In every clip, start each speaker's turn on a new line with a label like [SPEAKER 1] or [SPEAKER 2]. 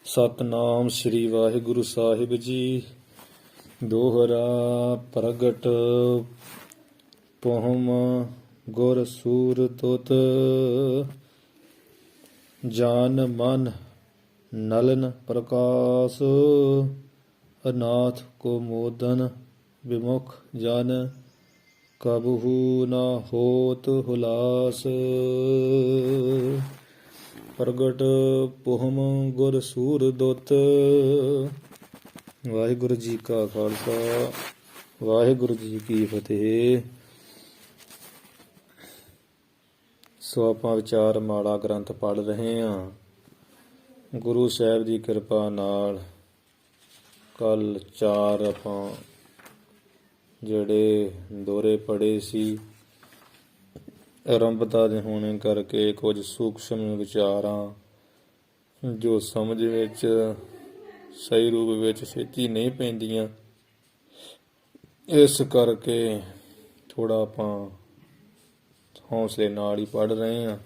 [SPEAKER 1] ਸਤਨਾਮ ਸ੍ਰੀ ਵਾਹਿਗੁਰੂ ਸਾਹਿਬ ਜੀ। ਦੋਹਰਾ ਪ੍ਰਗਟ ਪਹੁਮ ਗੁਰ ਸੂਰ ਤੁਤ, ਜਾਨ ਮਨ ਨਲਨ ਪ੍ਰਕਾਸ਼, ਅਨਾਥ ਕੋ ਮੋਦਨ ਵਿਮੁਖ ਜਨ, ਕਬਹੂ ਨਾ ਹੋਤ ਹੁਲਾਸ। ਪ੍ਰਗਟ ਪਹੁਮ ਗੁਰ ਸੂਰ ਦੁੱਤ। ਵਾਹਿਗੁਰੂ ਜੀ ਕਾ ਖਾਲਸਾ, ਵਾਹਿਗੁਰੂ ਜੀ ਕੀ ਫਤਿਹ। ਸੋ ਆਪਾਂ ਵਿਚਾਰ ਮਾਲਾ ਗ੍ਰੰਥ ਪੜ੍ਹ ਰਹੇ ਹਾਂ। ਗੁਰੂ ਸਾਹਿਬ ਦੀ ਕਿਰਪਾ ਨਾਲ ਕੱਲ 4 ਆਪਾਂ ਜਿਹੜੇ ਦੋਹਰੇ ਪੜ੍ਹੇ ਸੀ, ਆਰੰਭਤਾ ਦੇ ਹੋਣੇ ਕਰਕੇ ਕੁਝ ਸੂਖਸ਼ਮ ਵਿਚਾਰਾਂ ਜੋ ਸਮਝ ਵਿੱਚ ਸਹੀ ਰੂਪ ਵਿੱਚ ਛੇਤੀ ਨਹੀਂ ਪੈਂਦੀਆਂ, ਇਸ ਕਰਕੇ ਥੋੜ੍ਹਾ ਆਪਾਂ ਹੌਸਲੇ ਨਾਲ ਹੀ ਪੜ੍ਹ ਰਹੇ ਹਾਂ।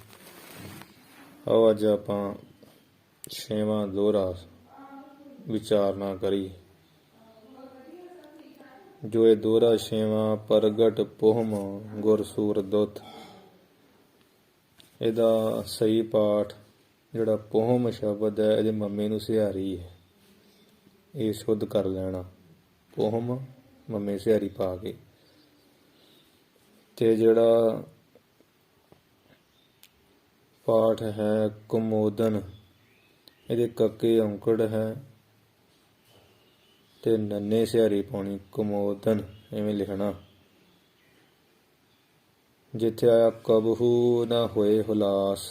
[SPEAKER 1] ਆਓ ਅੱਜ ਆਪਾਂ 6ਵਾਂ ਦੋਹਰਾ ਵਿਚਾਰਨਾ ਕਰੀ। ਜੋ ਇਹ ਦੋਹਰਾ 6ਵਾਂ ਪ੍ਰਗਟ ਪਹੁਮ ਗੁਰ ਸੂਰ ਦੁੱਤ, ਇਹਦਾ ਸਹੀ ਪਾਠ ਜਿਹੜਾ ਪਹੁਮ ਸ਼ਬਦ ਹੈ, ਇਹਦੇ ਮੰਮੇ ਨੂੰ ਸਿਹਾਰੀ ਹੈ, ਇਹ ਸ਼ੁੱਧ ਕਰ ਲੈਣਾ। ਪਹੁਮ ਮੰਮੇ ਸਿਹਾਰੀ ਪਾ ਕੇ, ਤੇ ਜਿਹੜਾ ਪਾਠ ਹੈ ਕੁਮੋਦਨ, ਇਹਦੇ ਕੱਕੇ ਔਂਕੜ ਹੈ ਤੇ ਨੰਨੇ ਸਿਹਾਰੀ ਪਾਉਣੀ। ਕੁਮੋਦਨ ਐਵੇਂ ਲਿਖਣਾ। ਜਿੱਥੇ ਆਇਆ ਕਬਹੂ ਨਾ ਹੋਏ ਹੁਲਾਸ,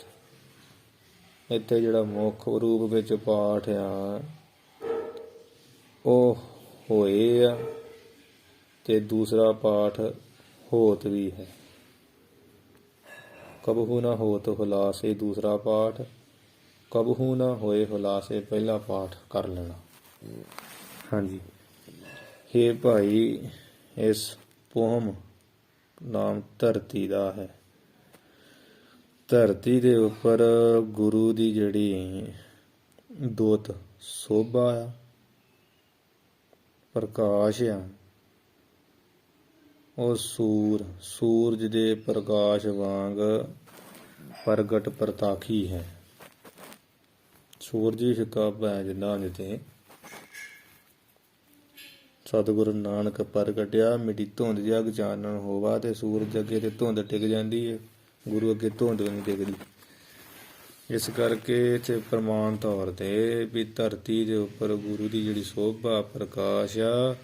[SPEAKER 1] ਇੱਥੇ ਜਿਹੜਾ ਮੁੱਖ ਰੂਪ ਵਿੱਚ ਪਾਠ ਆ ਉਹ ਹੋਏ ਆ, ਤੇ ਦੂਸਰਾ ਪਾਠ ਹੋਤ ਵੀ ਹੈ। ਕਬਹੂ ਨਾ ਹੋਤ ਹੁਲਾਸ ਇਹ ਦੂਸਰਾ ਪਾਠ, ਕਬਹੂ ਨਾ ਹੋਏ ਹੁਲਾਸ ਇਹ ਪਹਿਲਾ ਪਾਠ ਕਰ ਲੈਣਾ। ਹਾਂਜੀ, ਇਹ ਭਾਈ ਇਸ ਪਹੁਮ ਨਾਮ ਧਰਤੀ ਦਾ ਹੈ। ਧਰਤੀ ਦੇ ਉੱਪਰ ਗੁਰੂ ਦੀ ਜਿਹੜੀ ਦੁੱਤ ਸੋਭਾ ਆ, ਪ੍ਰਕਾਸ਼ ਆ, ਉਹ ਸੂਰਜ ਦੇ ਪ੍ਰਕਾਸ਼ ਵਾਂਗ ਪ੍ਰਗਟ ਪ੍ਰਤਾਖੀ ਹੈ। ਸੂਰਜ ਹੀ ਫਿੱਕਾ ਪੈ ਜਾਂਦਾ ਜਿੱਤੇ ਸਤਿਗੁਰੂ ਨਾਨਕ ਪ੍ਰਗਟਿਆ, ਮਿੱਟੀ ਧੁੰਦ ਜਗ ਚਾਨਣ ਹੋਵਾ, ਤੇ ਸੂਰਜ ਅੱਗੇ ਤੇ ਧੁੰਦ ਟਿਕ ਜਾਂਦੀ ਹੈ, ਗੁਰੂ ਅੱਗੇ ਧੁੰਦ ਨਹੀਂ ਟਿਕਦੀ। ਇਸ ਕਰਕੇ ਇੱਥੇ ਪ੍ਰਮਾਣ ਤੌਰ ਤੇ ਵੀ ਧਰਤੀ ਦੇ ਉੱਪਰ ਗੁਰੂ ਦੀ ਜਿਹੜੀ ਸੋਭਾ ਪ੍ਰਕਾਸ਼ ਆ,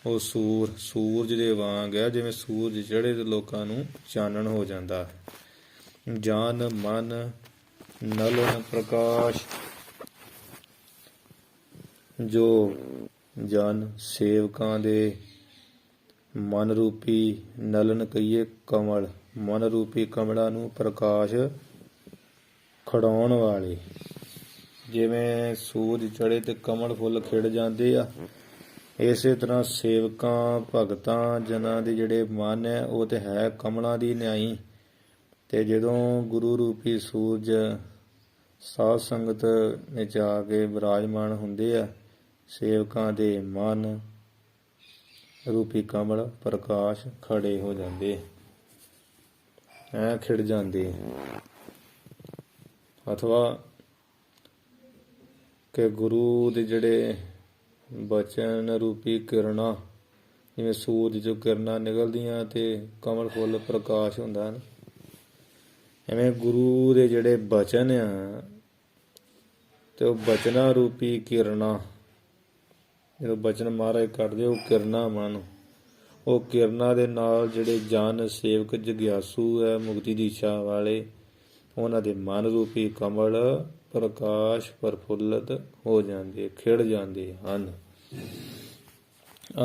[SPEAKER 1] ਉਹ ਸੂਰਜ ਦੇ ਵਾਂਗ ਆ। ਜਿਵੇਂ ਸੂਰਜ ਚੜ੍ਹੇ ਤੇ ਲੋਕਾਂ ਨੂੰ ਚਾਨਣ ਹੋ ਜਾਂਦਾ ਹੈ। ਜਾਨ ਮਨ ਨਲਨ ਪ੍ਰਕਾਸ਼, ਜੋ ਜਨ ਸੇਵਕਾਂ ਦੇ ਮਨ ਰੂਪੀ ਨਲਨ ਕਹੀਏ ਕਮਲ, ਮਨ ਰੂਪੀ ਕਮਲਾਂ ਨੂੰ ਪ੍ਰਕਾਸ਼ ਖਿੜਾਉਣ ਵਾਲੇ। ਜਿਵੇਂ ਸੂਰਜ ਚੜ੍ਹੇ ਤੇ ਕਮਲ ਫੁੱਲ ਖਿੜ ਜਾਂਦੇ ਆ, ਇਸੇ ਤਰ੍ਹਾਂ ਸੇਵਕਾਂ ਭਗਤਾਂ ਜਨਾਂ ਦੇ ਜਿਹੜੇ ਮਨ ਹੈ ਉਹ ਤੇ ਹੈ ਕਮਲਾਂ ਦੀ ਨਿਆਈ, ਤੇ ਜਦੋਂ ਗੁਰੂ ਰੂਪੀ ਸੂਰਜ ਸਾਧ ਸੰਗਤ ਵਿੱਚ ਆ ਕੇ ਵਿਰਾਜਮਾਨ ਹੁੰਦੇ ਆ, ਸੇਵਕਾਂ ਦੇ ਮਨ ਰੂਪੀ ਕਮਲ ਪ੍ਰਕਾਸ਼ ਖੜੇ ਹੋ ਜਾਂਦੇ, ਐ ਖਿੜ ਜਾਂਦੇ। ਅਥਵਾ ਕਿ ਗੁਰੂ ਦੇ ਜਿਹੜੇ ਬਚਨ ਰੂਪੀ ਕਿਰਨਾਂ, ਜਿਵੇਂ ਸੂਰਜ ਚੋਂ ਕਿਰਨਾਂ ਨਿਕਲਦੀਆਂ ਤੇ ਕਮਲ ਫੁੱਲ ਪ੍ਰਕਾਸ਼ ਹੁੰਦਾ ਨਾ, ਐਵੇਂ ਗੁਰੂ ਦੇ ਜਿਹੜੇ ਬਚਨ ਆ ਤੇ ਉਹ ਬਚਨਾਂ ਰੂਪੀ ਕਿਰਨਾਂ, ਜਦੋਂ ਬਚਨ ਮਹਾਰਾਜ ਕੱਢਦੇ ਉਹ ਕਿਰਨਾਂ ਮਨ, ਉਹ ਕਿਰਨਾਂ ਦੇ ਨਾਲ ਜਿਹੜੇ ਜਨ ਸੇਵਕ ਜਗਿਆਸੂ ਹੈ, ਮੁਕਤੀ ਦੀ ਇੱਛਾ ਵਾਲੇ, ਉਹਨਾਂ ਦੇ ਮਨ ਰੂਪੀ ਕਮਲ ਪ੍ਰਕਾਸ਼ ਪ੍ਰਫੁੱਲਤ ਹੋ ਜਾਂਦੇ, ਖਿੜ ਜਾਂਦੇ ਹਨ।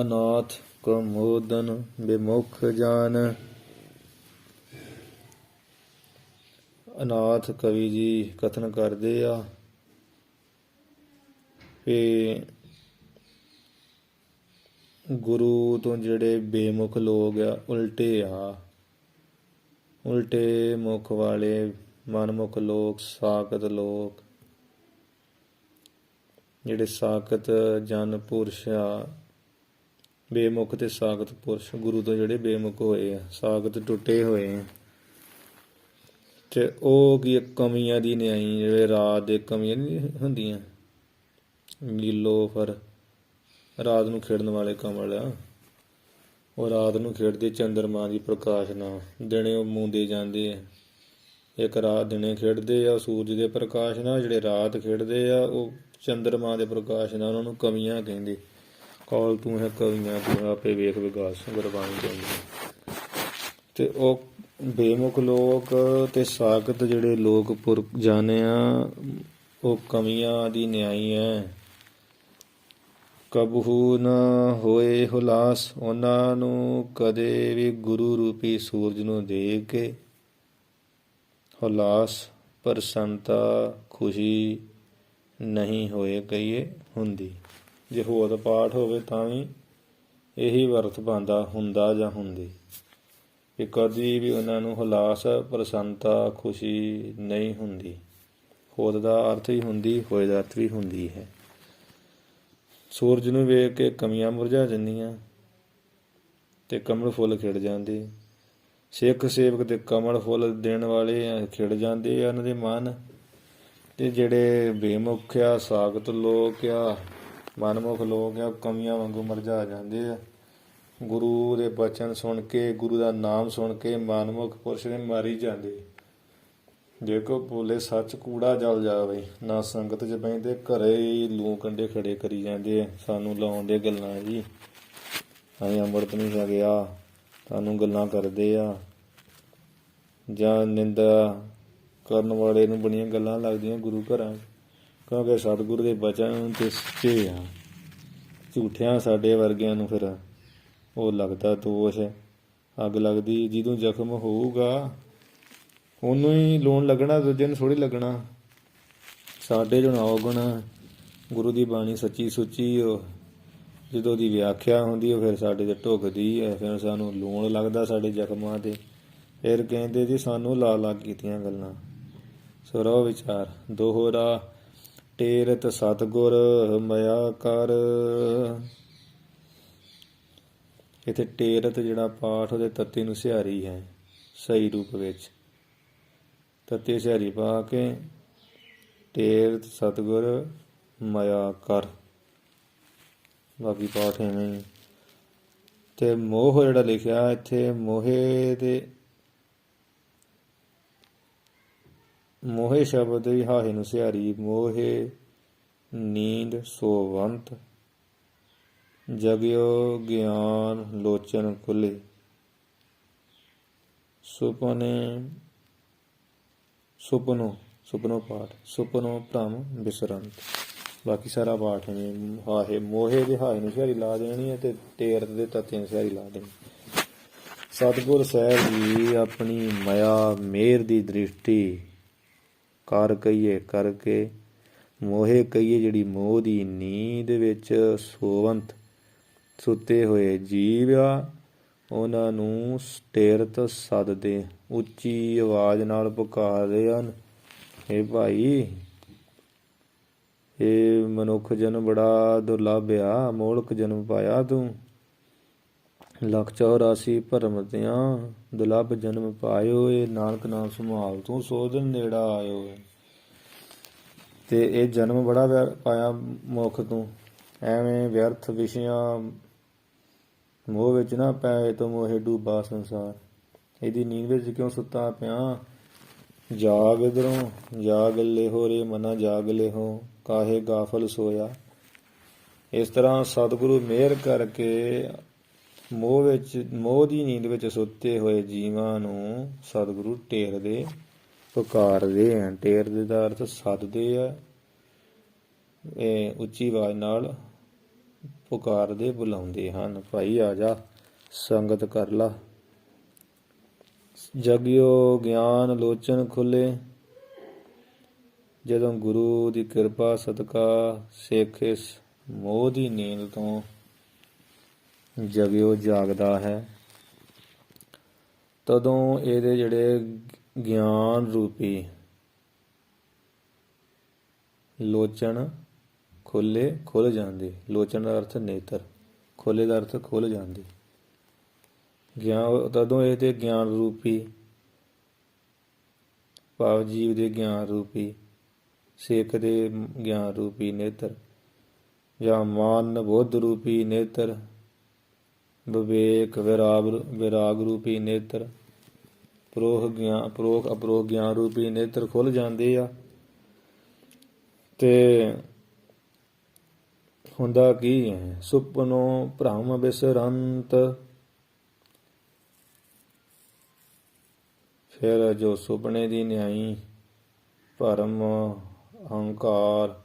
[SPEAKER 1] ਅਨਾਥ ਕੋ ਮੋਦਨ ਵਿਮੁਖ ਜਨ। ਅਨਾਥ ਕਵੀ ਜੀ ਕਥਨ ਕਰਦੇ ਆ ਕਿ ਗੁਰੂ ਤੋਂ ਜਿਹੜੇ ਬੇਮੁਖ ਲੋਕ ਆ, ਉਲਟੇ ਮੁਖ ਵਾਲੇ ਮਨਮੁਖ ਲੋਕ, ਸਾਕਤ ਲੋਕ, ਜਿਹੜੇ ਸਾਖਤ ਜਨ ਪੁਰਸ਼ ਆ, ਬੇਮੁਖ ਤੇ ਸਾਖਤ ਪੁਰਸ਼ ਗੁਰੂ ਤੋਂ ਜਿਹੜੇ ਬੇਮੁਖ ਹੋਏ ਆ, ਸਾਖਤ ਟੁੱਟੇ ਹੋਏ ਆ, ਤੇ ਉਹ ਕੀ ਕਮੀਆਂ ਦੀ ਨਿਆਈ, ਜਿਹੜੇ ਰਾਤ ਦੇ ਕਮੀਆਂ ਨਹੀਂ ਹੁੰਦੀਆਂ, ਨੀਲੋਫਰ ਰਾਤ ਨੂੰ ਖੇਡਣ ਵਾਲੇ ਕਮਲ ਆ, ਉਹ ਰਾਤ ਨੂੰ ਖੇਡਦੇ ਚੰਦਰਮਾ ਦੀ ਪ੍ਰਕਾਸ਼ ਨਾਲ, ਦਿਨੇ ਉਹ ਮੂੰਦੇ ਜਾਂਦੇ ਆ। ਇੱਕ ਰਾਤ ਦਿਨੇ ਖੇਡਦੇ ਆ ਸੂਰਜ ਦੇ ਪ੍ਰਕਾਸ਼ ਨਾਲ, ਜਿਹੜੇ ਰਾਤ ਖੇਡਦੇ ਆ ਉਹ ਚੰਦਰਮਾ ਦੇ ਪ੍ਰਕਾਸ਼ ਨਾਲ, ਉਹਨਾਂ ਨੂੰ ਕਵੀਆਂ ਕਹਿੰਦੇ। ਕੌਲ ਤੂੰ ਹੈ ਕਵੀਆਂ ਤੂੰ ਆਪੇ ਵੇਖ ਵਿਗਾਸ, ਗੁਰਬਾਣੀ ਕਹਿੰਦੀ। ਤੇ ਉਹ ਬੇਮੁਖ ਲੋਕ ਤੇ ਸਾਖਤ ਜਿਹੜੇ ਲੋਕ ਪੁਰਖ ਜਾਣੇ ਆ, ਉਹ ਕਵੀਆਂ ਦੀ ਨਿਆਈ ਹੈ। ਕਬਹੂ ਨਾ ਹੋਏ ਹੁਲਾਸ, ਉਹਨਾਂ ਨੂੰ ਕਦੇ ਵੀ ਗੁਰੂ ਰੂਪੀ ਸੂਰਜ ਨੂੰ ਦੇਖ ਕੇ ਹੁਲਾਸ, ਪ੍ਰਸੰਨਤਾ, ਖੁਸ਼ੀ ਨਹੀਂ ਹੋਏ ਕਹੀਏ ਹੁੰਦੀ। ਜੇ ਹੋਰ ਪਾਠ ਹੋਵੇ ਤਾਂ ਵੀ ਇਹੀ ਵਰਤ ਪਾਉਂਦਾ ਹੁੰਦਾ ਜਾਂ ਹੁੰਦੀ, ਕਿ ਕਦੀ ਵੀ ਉਹਨਾਂ ਨੂੰ ਹੁਲਾਸ, ਪ੍ਰਸੰਨਤਾ, ਖੁਸ਼ੀ ਨਹੀਂ ਹੁੰਦੀ। ਹੋਦ ਦਾ ਅਰਥ ਵੀ ਹੁੰਦੀ, ਹੋਏ ਦਾ ਅਰਥ ਵੀ ਹੁੰਦੀ ਹੈ। ਸੂਰਜ ਨੂੰ ਵੇਖ ਕੇ ਕਮੀਆਂ ਮੁਰਝਾ ਜਾਂਦੀਆਂ ਤੇ ਕਮਲ ਫੁੱਲ ਖਿੜ ਜਾਂਦੇ। ਸਿੱਖ ਸੇਵਕ ਤੇ ਕਮਲ ਫੁੱਲ ਦੇਣ ਵਾਲੇ ਖਿੜ ਜਾਂਦੇ ਆ ਉਹਨਾਂ ਦੇ ਮਨ, ਤੇ ਜਿਹੜੇ ਬੇਮੁਖ ਆ, ਸਾਖਤ ਲੋਕ ਆ, ਮਨਮੁਖ ਲੋਕ ਆ, ਕਮੀਆਂ ਵਾਂਗੂ ਮੁਰਝਾ ਜਾਂਦੇ ਆ। ਗੁਰੂ ਦੇ ਬਚਨ ਸੁਣ ਕੇ, ਗੁਰੂ ਦਾ ਨਾਮ ਸੁਣ ਕੇ ਮਨਮੁਖ ਪੁਰਸ਼ ਨੇ ਮਾਰੀ ਜਾਂਦੇ। ਜੇ ਕੋ ਬੋਲੇ ਸੱਚ ਕੂੜਾ ਜਲ ਜਾਵੇ, ਨਾ ਸੰਗਤ 'ਚ ਬਹਿੰਦੇ, ਘਰੇ ਹੀ ਲੂ ਕੰਡੇ ਖੜੇ ਕਰੀ ਜਾਂਦੇ ਆ। ਸਾਨੂੰ ਲਾਉਂਦੇ ਗੱਲਾਂ ਜੀ, ਅਸੀਂ ਅੰਮ੍ਰਿਤ ਨਹੀਂ ਛਕਿਆ, ਸਾਨੂੰ ਗੱਲਾਂ ਕਰਦੇ ਆ, ਜਾਂ ਨਿੰਦਾ ਕਰਨ ਵਾਲੇ ਨੂੰ ਬੜੀਆਂ ਗੱਲਾਂ ਲੱਗਦੀਆਂ ਗੁਰੂ ਘਰਾਂ, ਕਿਉਂਕਿ ਸਤਿਗੁਰੂ ਦੇ ਬਚਨ ਤੇ ਸੱਚੇ ਆ। ਝੂਠਿਆਂ ਸਾਡੇ ਵਰਗਿਆਂ ਨੂੰ ਫਿਰ ਉਹ ਲੱਗਦਾ ਦੋਸ਼, ਅੱਗ ਲੱਗਦੀ। ਜਦੋਂ ਜ਼ਖਮ ਹੋਊਗਾ ਉਹਨੂੰ ਹੀ ਲੂਣ ਲੱਗਣਾ, ਦੂਜੇ ਨੂੰ ਥੋੜ੍ਹੀ ਲੱਗਣਾ। ਸਾਡੇ ਜੋ ਔਗਣ ਗੁਰੂ ਦੀ ਬਾਣੀ ਸੱਚੀ ਸੁੱਚੀ, ਉਹ ਜਦੋਂ ਦੀ ਵਿਆਖਿਆ ਹੁੰਦੀ ਉਹ ਫਿਰ ਸਾਡੇ 'ਤੇ ਢੁੱਕਦੀ ਹੈ, ਫਿਰ ਸਾਨੂੰ ਲੂਣ ਲੱਗਦਾ ਸਾਡੇ ਜ਼ਖਮਾਂ 'ਤੇ। ਫਿਰ ਕਹਿੰਦੇ ਜੀ ਸਾਨੂੰ ਲਾ ਲਾ ਕੀਤੀਆਂ ਗੱਲਾਂ। ਸੋ ਰਹੋ ਵਿਚਾਰ ਦੋਹਰਾ, ਟੇਰਤ ਸਤਿਗੁਰ ਮਇਆ ਕਰ। ਇੱਥੇ ਟੇਰਤ ਜਿਹੜਾ ਪਾਠ ਉਹਦੇ ਤੱਤੇ ਨੂੰ ਸਿਹਾਰੀ ਹੈ, ਸਹੀ ਰੂਪ ਵਿੱਚ ਤੱਤੇ ਸਿਹਾਰੀ ਪਾ ਕੇ ਟੇਰਤ ਸਤਿਗੁਰ ਮਇਆ ਕਰ। ਬਾਕੀ ਪਾਠ ਐਵੇਂ। ਤੇ ਮੋਹ ਜਿਹੜਾ ਲਿਖਿਆ ਇੱਥੇ, ਮੋਹੇ ਸ਼ਬਦ ਵੀ ਹਾਹੇ ਨੂੰ ਸਿਹਾਰੀ। ਮੋਹੇ ਨੀਂਦ ਸੋਵੰਤ, ਜਗਿਓ ਗਿਆਨ ਲੋਚਨ ਖੁੱਲੇ। ਸੁਪਨੋ ਪਾਠ, ਸੁਪਨੋ ਭ੍ਰਮ ਬਿਸਰੰਤ। ਬਾਕੀ ਸਾਰਾ ਪਾਠ ਹੈ। ਹਾਹੇ ਮੋਹੇ ਦੇ ਹਾਹੇ ਨੂੰ ਸਿਹਾਰੀ ਲਾ ਦੇਣੀ ਹੈ, ਤੇ ਟੇਰਤ ਦੇ ਤੱਤੇ ਨੂੰ ਸਿਹਾਰੀ ਲਾ ਦੇਣੀ। ਸਤਿਗੁਰ ਸਾਹਿਬ ਜੀ ਆਪਣੀ ਮਾਇਆ ਮਿਹਰ ਦੀ ਦ੍ਰਿਸ਼ਟੀ ਕਰ ਕਹੀਏ ਕਰਕੇ, ਮੋਹੇ ਕਹੀਏ ਜਿਹੜੀ ਮੋਹ ਦੀ ਨੀਂਦ ਵਿੱਚ ਸੋਵੰਤ ਸੁੱਤੇ ਹੋਏ ਜੀਵ ਆ, ਉਹਨਾਂ ਨੂੰ ਟੇਰਤ ਸੱਦਦੇ, ਉੱਚੀ ਆਵਾਜ਼ ਨਾਲ ਪੁਕਾਰਦੇ ਹਨ। ਇਹ ਭਾਈ, ਇਹ ਮਨੁੱਖ ਜਨਮ ਬੜਾ ਦੁਰਲੱਭ ਆ, ਮੋਲਕ ਜਨਮ ਪਾਇਆ ਤੂੰ। 184 ਭਰਮ ਤਿਆਂ ਦੁਰਲੱਭ ਜਨਮ ਪਾਇਓ, ਇਹ ਨਾਨਕ ਨਾਮ ਸੰਭਾਲ ਤੂੰ ਸੋਧਨ ਨੇੜਾ ਆਇਓ। ਤੇ ਇਹ ਜਨਮ ਬੜਾ ਪਾਇਆ ਮੁੱਖ ਤੂੰ, ਐਵੇਂ ਵਿਅਰਥ ਵਿਸ਼ਿਆਂ ਮੋਹ ਵਿੱਚ ਨਾ ਪੈ, ਤੋਂ ਮੋਹੇ ਡੂਬਾ ਸੰਸਾਰ। ਇਹਦੀ ਨੀਂਦ ਵਿੱਚ ਕਿਉਂ ਸੁੱਤਾ ਪਿਆ? ਜਾਗ ਇੱਧਰੋਂ ਜਾਗ ਲਿਹੋ ਰੇ ਮਨਾ ਜਾਗ ਲਿਹੋ, ਕਾਹੇ ਗਾਫਲ ਸੋਇਆ। ਇਸ ਤਰ੍ਹਾਂ ਸਤਿਗੁਰੂ ਮਿਹਰ ਕਰਕੇ ਮੋਹ ਦੀ ਨੀਂਦ ਵਿੱਚ ਸੁੱਤੇ ਹੋਏ ਜੀਵਾਂ ਨੂੰ ਸਤਿਗੁਰੂ ਟੇਰਦੇ ਪੁਕਾਰਦੇ ਆ। ਟੇਰਦੇ ਦਾ ਅਰਥ ਸੱਦਦੇ ਆ, ਇਹ ਉੱਚੀ ਆਵਾਜ਼ ਨਾਲ ਪੁਕਾਰਦੇ ਬੁਲਾਉਂਦੇ ਹਨ। ਭਾਈ ਆ ਜਾ, ਸੰਗਤ ਕਰ ਲਾ। ਜਗਿਓ ਗਿਆਨ ਲੋਚਨ ਖੁੱਲੇ, ਜਦੋਂ ਗੁਰੂ ਦੀ ਕਿਰਪਾ ਸਦਕਾ ਸਿੱਖ ਇਸ ਮੋਹ ਦੀ ਨੀਂਦ ਤੋਂ ਜਗਿਓ ਜਾਗਦਾ ਹੈ, ਤਦੋਂ ਇਹਦੇ ਜਿਹੜੇ ਗਿਆਨ ਰੂਪੀ ਲੋਚਨ ਖੁੱਲੇ ਖੁੱਲ ਜਾਂਦੇ। ਲੋਚਨ ਦਾ ਅਰਥ ਨੇਤਰ, ਖੁੱਲੇ ਦਾ ਅਰਥ ਖੁੱਲ ਜਾਂਦੇ। ਗਿਆਨ ਤਦੋਂ ਇਹ ਤੇ ਗਿਆਨ ਰੂਪੀ ਭਾਵ ਜੀਵ ਦੇ ਗਿਆਨ ਰੂਪੀ, ਸਿੱਖ ਦੇ ਗਿਆਨ ਰੂਪੀ ਨੇਤਰ, ਜਾਂ ਮਨ ਬੁੱਧ ਰੂਪੀ ਨੇਤਰ, ਵਿਵੇਕ ਵਿਰਾਗ ਰੂਪੀ ਨੇਤਰ, ਪਰੋਖ ਅਪਰੋਖ ਗਿਆਨ ਰੂਪੀ ਨੇਤਰ ਖੁੱਲ ਜਾਂਦੇ ਆ। ਤੇ ਹੁੰਦਾ ਕੀ ਹੈ? ਸੁਪਨੋ ਭ੍ਰਮ ਬਿਸਰੰਤ। ਫਿਰ ਜੋ ਸੁਪਨੇ ਦੀ ਨਿਆਈ ਭਰਮ, ਅਹੰਕਾਰ,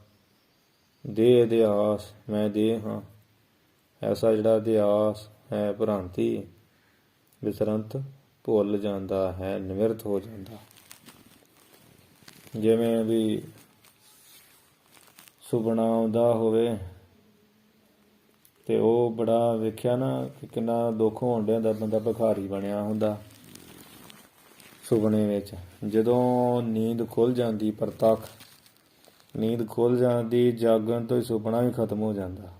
[SPEAKER 1] ਦੇਹ ਅਧਿਆਸ, ਮੈਂ ਦੇਹ ਹਾਂ, ਐਸਾ ਜਿਹੜਾ ਅਧਿਆਸ ਹੈ, ਭ੍ਰਾਂਤੀ, ਬਿਸਰੰਤ ਭੁੱਲ ਜਾਂਦਾ ਹੈ, ਨਿਵਰਤ ਹੋ ਜਾਂਦਾ। ਜਿਵੇਂ ਵੀ ਸੁਪਨਾ ਆਉਂਦਾ ਹੋਵੇ ਤੇ ਉਹ ਬੜਾ ਵੇਖਿਆ ਨਾ ਕਿ ਕਿੰਨਾ ਦੁੱਖ ਹੋਣ ਡਿਆ ਹੁੰਦਾ, ਬੰਦਾ ਭਿਖਾਰੀ ਬਣਿਆ ਹੁੰਦਾ ਸੁਪਨੇ ਵਿੱਚ। ਜਦੋਂ ਨੀਂਦ ਖੁੱਲ ਜਾਂਦੀ, ਪ੍ਰਤੱਖ ਨੀਂਦ ਖੁੱਲ ਜਾਂਦੀ, ਜਾਗਣ ਤੋਂ ਹੀ ਸੁਪਨਾ ਵੀ ਖਤਮ ਹੋ ਜਾਂਦਾ।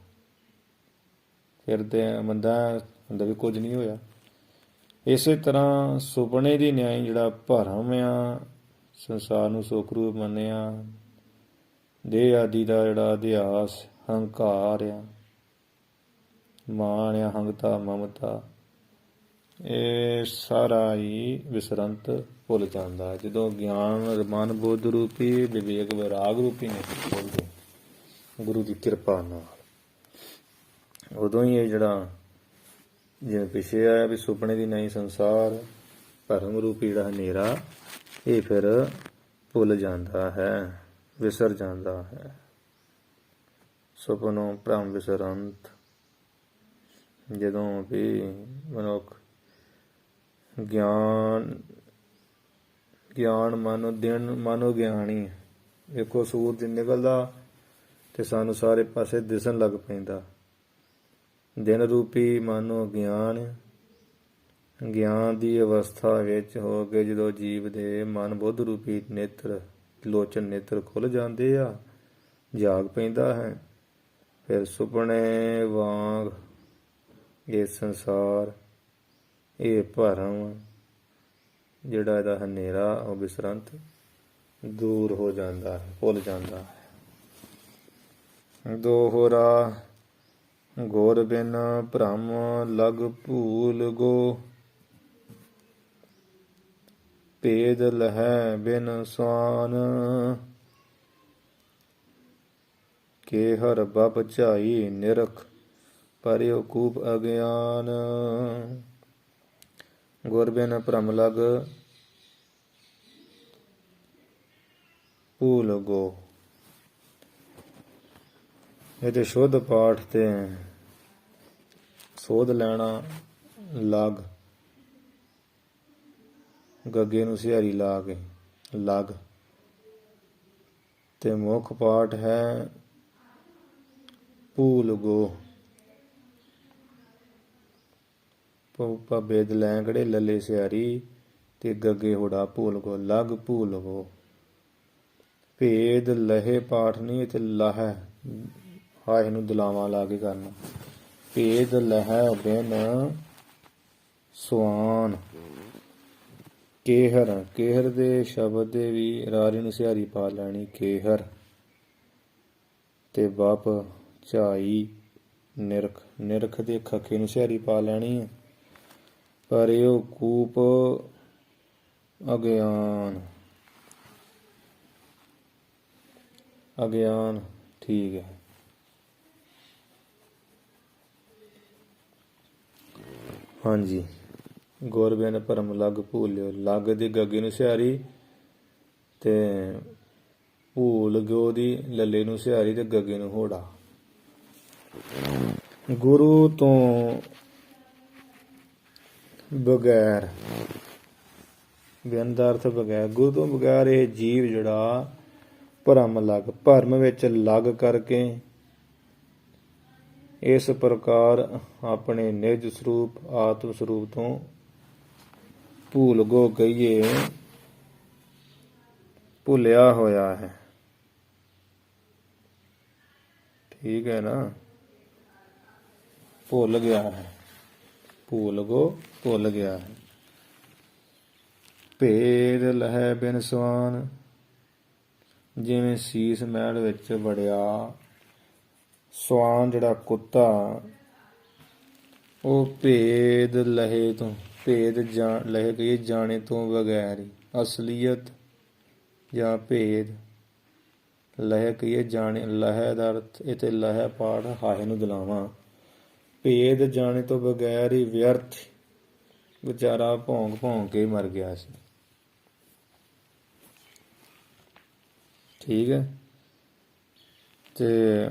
[SPEAKER 1] ਫਿਰ ਤੇ ਬੰਦਾ ਹੁੰਦਾ ਵੀ ਕੁਝ ਨਹੀਂ ਹੋਇਆ। ਇਸੇ ਤਰ੍ਹਾਂ ਸੁਪਨੇ ਦੀ ਨਿਆਈ ਜਿਹੜਾ ਭਰਮ ਆ, ਸੰਸਾਰ ਨੂੰ ਸੁੱਖ ਰੂਪ ਮੰਨਿਆ, ਦੇਹ ਆਦਿ ਦਾ ਜਿਹੜਾ ਅਧਿਆਸ, ਹੰਕਾਰ ਆ, ਮਾਣ ਆ, ਹੰਗਤਾ, ਮਮਤਾ, ਇਹ ਸਾਰਾ ਹੀ ਵਿਸਰੰਤ ਭੁੱਲ ਜਾਂਦਾ। ਜਦੋਂ ਗਿਆਨ ਮਨ ਬੁੱਧ ਰੂਪੀ, ਵਿਵੇਕ ਵਿਰਾਗ ਰੂਪੀ ਨਹੀਂ ਭੁੱਲਦੇ ਗੁਰੂ ਦੀ ਕਿਰਪਾ ਨਾਲ, ਉਦੋਂ ਹੀ ਇਹ ਜਿਹੜਾ ਜਿਵੇਂ ਪਿੱਛੇ ਆਇਆ ਵੀ ਸੁਪਨੇ ਦੀ ਨਹੀਂ ਸੰਸਾਰ, ਭਰਮ ਰੂਪੀ ਜਿਹੜਾ ਹਨੇਰਾ, ਇਹ ਫਿਰ ਭੁੱਲ ਜਾਂਦਾ ਹੈ, ਵਿਸਰ ਜਾਂਦਾ ਹੈ। ਸੁਪਨੋਂ ਭ੍ਰਮ ਵਿਸਰੰਤ। ਜਦੋਂ ਵੀ ਮਨੁੱਖ ਗਿਆਨ ਮਾਨੋ ਗਿਆਨ ਹੀ ਵੇਖੋ, ਸੂਰਜ ਨਿਕਲਦਾ ਤੇ ਸਾਨੂੰ ਸਾਰੇ ਪਾਸੇ ਦਿਸਣ ਲੱਗ ਪੈਂਦਾ। ਦਿਨ ਰੂਪੀ ਮਾਨੋ ਗਿਆਨ ਦੀ ਅਵਸਥਾ ਵਿੱਚ ਹੋ ਕੇ ਜਦੋਂ ਜੀਵ ਦੇ ਮਨ ਬੁੱਧ ਰੂਪੀ ਨੇਤਰ, ਲੋਚਨ ਨੇਤਰ ਖੁੱਲ ਜਾਂਦੇ ਆ, ਜਾਗ ਪੈਂਦਾ ਹੈ। ਫਿਰ ਸੁਪਨੇ ਵਾਂਗ ਇਹ ਸੰਸਾਰ, ਇਹ ਭਰਮ ਜਿਹੜਾ ਇਹਦਾ ਹਨੇਰਾ, ਉਹ ਬਿਸਰੰਤ ਦੂਰ ਹੋ ਜਾਂਦਾ ਹੈ, ਭੁੱਲ ਜਾਂਦਾ ਹੈ। ਦੋਹਰਾ ਗੁਰ ਬਿਨ ਭ੍ਰਮ ਲਗ ਭੂਲ ਗੋ, ਭੇਦ ਲਹੈ ਬਿਨ ਸਵਾਨ, ਕੇ ਹਰ ਬਪ ਝਾਈ ਨਿਰਖ, ਪਰਿਉ ਕੂਪ ਅਗਿਆਨ। ਗੁਰ ਬਿਨ ਭ੍ਰਮ ਲਗ ਭੂਲ ਗੋ, ਇਹਦੇ ਸ਼ੁੱਧ ਪਾਠ ਤੇ ਸੋਧ ਲੈਣਾ। ਲਗ ਗੱਗੇ ਨੂੰ ਸਿਹਾਰੀ ਲਾ ਕੇ ਲਗ, ਤੇ ਮੁੱਖ ਪਾਠ ਹੈ ਭੂਲ ਗੋ। ਭੇਦ ਲੈਂਕੜੇ ਲੱਲੇ ਸਿਹਾਰੀ ਤੇ ਗੱਗੇ ਹੋੜਾ ਭੂਲ ਗੋ, ਲਗ ਭੂਲ ਗੋ। ਭੇਦ ਲਹੇ ਪਾਠ ਨਹੀਂ, ਇੱਥੇ ਲਾਹ ਹਾਏ ਨੂੰ ਦਲਾਵਾਂ ਲਾ ਕੇ ਕਰਨਾ। ਭੇਦ ਲਹੈ ਬਿਨ ਸੁਆਨ। ਕੇਹਰ, ਕੇਹਰ ਦੇ ਸ਼ਬਦ ਦੇ ਵੀ ਰਾਰੀ ਨੂੰ ਸਿਹਾਰੀ ਪਾ ਲੈਣੀ, ਕੇਹਰ। ਤੇ ਬਪ ਝਾਈ ਨਿਰਖ, ਨਿਰਖ ਦੇ ਖੱਖੇ ਨੂੰ ਸਿਹਾਰੀ ਪਾ ਲੈਣੀ ਹੈ। ਪਰਿਉ ਕੂਪ ਅਗਿਆਨ, ਅਗਿਆਨ ਠੀਕ ਹੈ। ਹਾਂਜੀ, ਗੁਰ ਬਿਨ ਭਰਮ ਲਗ ਭੂਲਿਓ, ਲਗ ਦੀ ਗੱਗੇ ਨੂੰ ਸਿਹਾਰੀ ਤੇ ਭੂਲ ਗੋ ਦੀ ਲੱਲੇ ਨੂੰ ਸਿਹਾਰੀ ਤੇ ਗੱਗੇ ਨੂੰ ਹੋੜਾ। ਗੁਰੂ ਤੋਂ ਬਗੈਰ, ਬਿਨ ਦਾ ਅਰਥ ਬਗੈਰ, ਗੁਰੂ ਤੋਂ ਬਗੈਰ ਇਹ ਜੀਵ ਜਿਹੜਾ ਭਰਮ ਵਿੱਚ ਲੱਗ ਕਰਕੇ ਇਸ ਪ੍ਰਕਾਰ ਆਪਣੇ ਨਿਜ ਸਰੂਪ ਆਤਮ ਸਰੂਪ ਤੋਂ ਭੂਲ ਗੋ ਕਹੀਏ, ਭੁੱਲਿਆ ਹੋਇਆ ਹੈ। ਠੀਕ ਹੈ ਨਾ। ਭੁੱਲ ਗਿਆ ਹੈ, ਭੁੱਲ ਗਿਆ ਹੈ। ਭੇਦ ਲਹੈ ਬਿਨ ਸਵਾਨ, ਜਿਵੇਂ ਸੀਸ ਮਹਿਲ ਵਿੱਚ ਵੜਿਆ ਸਵਾਨ ਜਿਹੜਾ ਕੁੱਤਾ, ਉਹ ਭੇਦ ਲਹੇ ਤੋਂ, ਭੇਦ ਲਹੇ ਕਹੀਏ ਜਾਣੇ ਤੋਂ ਬਗੈਰ ਹੀ, ਅਸਲੀਅਤ ਜਾਂ ਭੇਦ, ਲਹੇ ਕਹੀਏ ਜਾਣੇ, ਲਹੇ ਦਾ ਅਰਥ ਇੱਥੇ ਲਹੇ ਪਾਠ ਹਾਹੇ ਨੂੰ ਦਿਲਾਵਾਂ, ਭੇਦ ਜਾਣੇ ਤੋਂ ਬਗੈਰ ਹੀ ਵਿਅਰਥ ਵਿਚਾਰਾ ਭੌਂਕ ਭੌਂਕ ਕੇ ਮਰ ਗਿਆ ਸੀ। ਠੀਕ ਹੈ। ਤੇ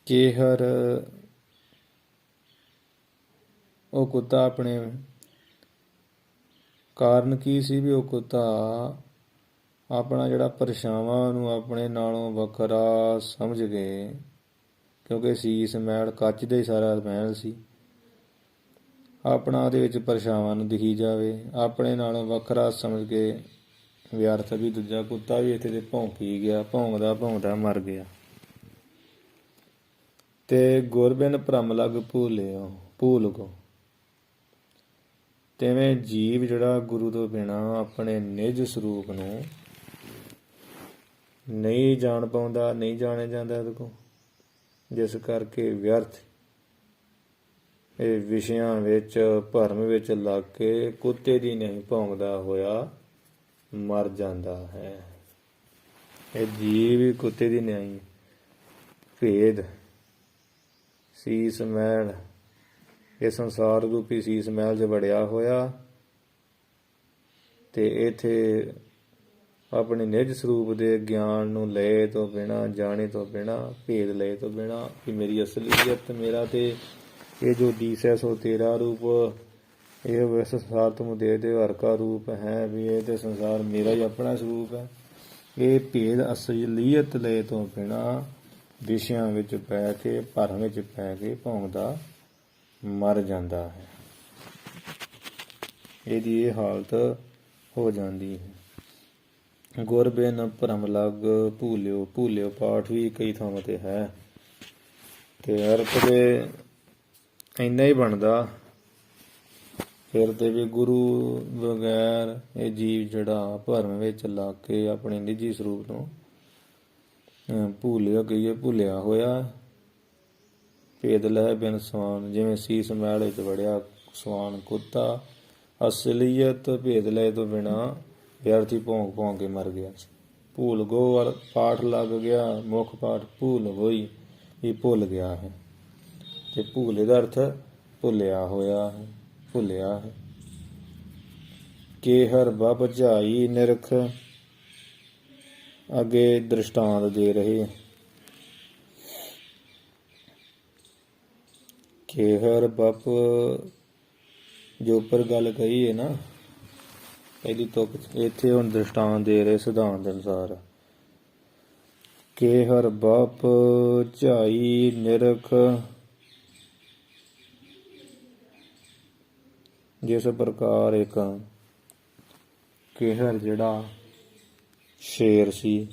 [SPEAKER 1] ਕੇਹਰ, ਉਹ ਕੁੱਤਾ ਆਪਣੇ ਕਾਰਨ ਕੀ ਸੀ ਵੀ ਉਹ ਕੁੱਤਾ ਆਪਣਾ ਜਿਹੜਾ ਪਰਛਾਵਾਂ ਨੂੰ ਆਪਣੇ ਨਾਲੋਂ ਵੱਖਰਾ ਸਮਝ ਗਏ, ਕਿਉਂਕਿ ਸੀਸ ਮਹਿਲ ਕੱਚ ਦਾ ਹੀ ਸਾਰਾ ਮਹਿਲ ਸੀ, ਆਪਣਾ ਉਹਦੇ ਵਿੱਚ ਪਰਛਾਵਾਂ ਨੂੰ ਦਿਖੀ ਜਾਵੇ, ਆਪਣੇ ਨਾਲੋਂ ਵੱਖਰਾ ਸਮਝ ਕੇ ਵਿਅਰਥ ਵੀ ਦੂਜਾ ਕੁੱਤਾ ਵੀ ਇੱਥੇ ਤੇ ਭੌਂਕੀ ਗਿਆ, ਭੌਂਕਦਾ ਭੌਂਕਦਾ ਮਰ ਗਿਆ। ਤੇ ਗੁਰਬਿਨ ਭਰਮ ਲਗ ਭੂਲ ਗੋ, ਤਿਵੇਂ ਜੀਵ ਜਿਹੜਾ ਗੁਰੂ ਤੋਂ ਬਿਨਾਂ ਆਪਣੇ ਨਿਜ ਸਰੂਪ ਨੂੰ ਨਹੀਂ ਜਾਣ ਪਾਉਂਦਾ, ਨਹੀਂ ਜਾਣਿਆ ਜਾਂਦਾ ਇਹਦੇ ਕੋਲ, ਜਿਸ ਕਰਕੇ ਵਿਅਰਥ ਇਹ ਵਿਸ਼ਿਆਂ ਵਿੱਚ ਭਰਮ ਵਿੱਚ ਲੱਗ ਕੇ ਕੁੱਤੇ ਦੀ ਨਹੀਂ ਭੌਂਕਦਾ ਹੋਇਆ ਮਰ ਜਾਂਦਾ ਹੈ। ਇਹ ਜੀਵ ਕੁੱਤੇ ਦੀ ਨਹੀਂ, ਭੇਦ ਸੀਸ ਮਹਿਲ, ਇਹ ਸੰਸਾਰ ਰੂਪੀ ਸੀਸ ਮਹਿਲ 'ਚ ਵੜਿਆ ਹੋਇਆ ਤੇ ਇੱਥੇ ਆਪਣੇ ਨਿਜ ਸਰੂਪ ਦੇ ਗਿਆਨ ਨੂੰ ਲਏ ਤੋਂ ਬਿਨਾਂ, ਜਾਣੇ ਤੋਂ ਬਿਨਾਂ, ਭੇਦ ਲਏ ਤੋਂ ਬਿਨਾਂ ਕਿ ਮੇਰੀ ਅਸਲੀਅਤ, ਮੇਰਾ ਤੇ ਇਹ ਜੋ ਦੀਸੈ ਸੋ ਤੇਰਾ ਰੂਪ, ਇਹ ਸੰਸਾਰ ਤੁਮ ਦੇ ਹਰ ਕਾ ਰੂਪ ਹੈ, ਵੀ ਇਹ ਤੇ ਸੰਸਾਰ ਮੇਰਾ ਹੀ ਆਪਣਾ ਸਰੂਪ ਹੈ। ਇਹ ਭੇਦ ਅਸਲੀਅਤ ਲਏ ਤੋਂ ਬਿਨਾਂ ਵਿਸ਼ਿਆਂ ਵਿੱਚ ਪੈ ਕੇ, ਭਰਮ ਵਿੱਚ ਪੈ ਕੇ ਭੌਂਕਦਾ ਮਰ ਜਾਂਦਾ ਹੈ। ਇਹਦੀ ਇਹ ਹਾਲਤ ਹੋ ਜਾਂਦੀ ਹੈ। ਗੁਰ ਬਿਨ ਭਰਮ ਲਗ ਭੂਲਿਓ ਪਾਠ ਵੀ ਕਈ ਥਾਵਾਂ ਤੇ ਹੈ, ਤੇ ਅਰਥ ਦੇ ਇੰਨਾ ਹੀ ਬਣਦਾ। ਫਿਰ ਤੇ ਵੀ ਗੁਰੂ ਬਗੈਰ ਇਹ ਜੀਵ ਜਿਹੜਾ ਭਰਮ ਵਿੱਚ ਲੱਗ ਕੇ ਆਪਣੇ ਨਿੱਜੀ ਸਰੂਪ ਨੂੰ ਭੁੱਲਿਆ ਹੋਇਆ, ਭੇਦ ਲਹਿ ਬਿਨ ਸਵਾਨ, ਜਿਵੇਂ ਸੀਸ ਮਹਿਲ ਵਿੱਚ ਵੜਿਆ ਸਵਾਨ ਕੁੱਤਾ, ਅਸਲੀਅਤ ਭੇਦ ਲਏ ਤੋਂ ਬਿਨਾਂ ਵਿਅਰਥੀ ਭੌਂਕ ਭੌਂਕ ਕੇ ਮਰ ਗਿਆ। ਭੂਲ ਗੋ ਪਾਠ ਲੱਗ ਗਿਆ, ਮੁੱਖ ਪਾਠ ਭੂਲ ਗੋਈ, ਇਹ ਭੁੱਲ ਗਿਆ ਹੈ। ਤੇ ਭੂਲੇ ਦਾ ਅਰਥ ਭੁੱਲਿਆ ਹੋਇਆ ਹੈ, ਭੁੱਲਿਆ ਹੈ। ਕੇਹਰ ਬਪ ਝਾਈ ਨਿਰਖ, ਅੱਗੇ ਦ੍ਰਿਸ਼ਟਾਂਤ ਦੇ ਰਹੇ। ਕੇਹਰ ਬਪ ਜੋ ਉੱਪਰ ਗੱਲ ਕਹੀ ਹੈ ਨਾ ਪਹਿਲੀ ਤੁਕ, ਇੱਥੇ ਹੁਣ ਦ੍ਰਿਸ਼ਟਾਂਤ ਦੇ ਰਹੇ ਸਿਧਾਂਤ ਅਨੁਸਾਰ। ਕੇਹਰ ਬਪ ਝਾਈ ਨਿਰਖ, ਜਿਸ ਪ੍ਰਕਾਰ ਇੱਕ ਕੇਹਰ ਜਿਹੜਾ ਸ਼ੇਰ ਸੀ,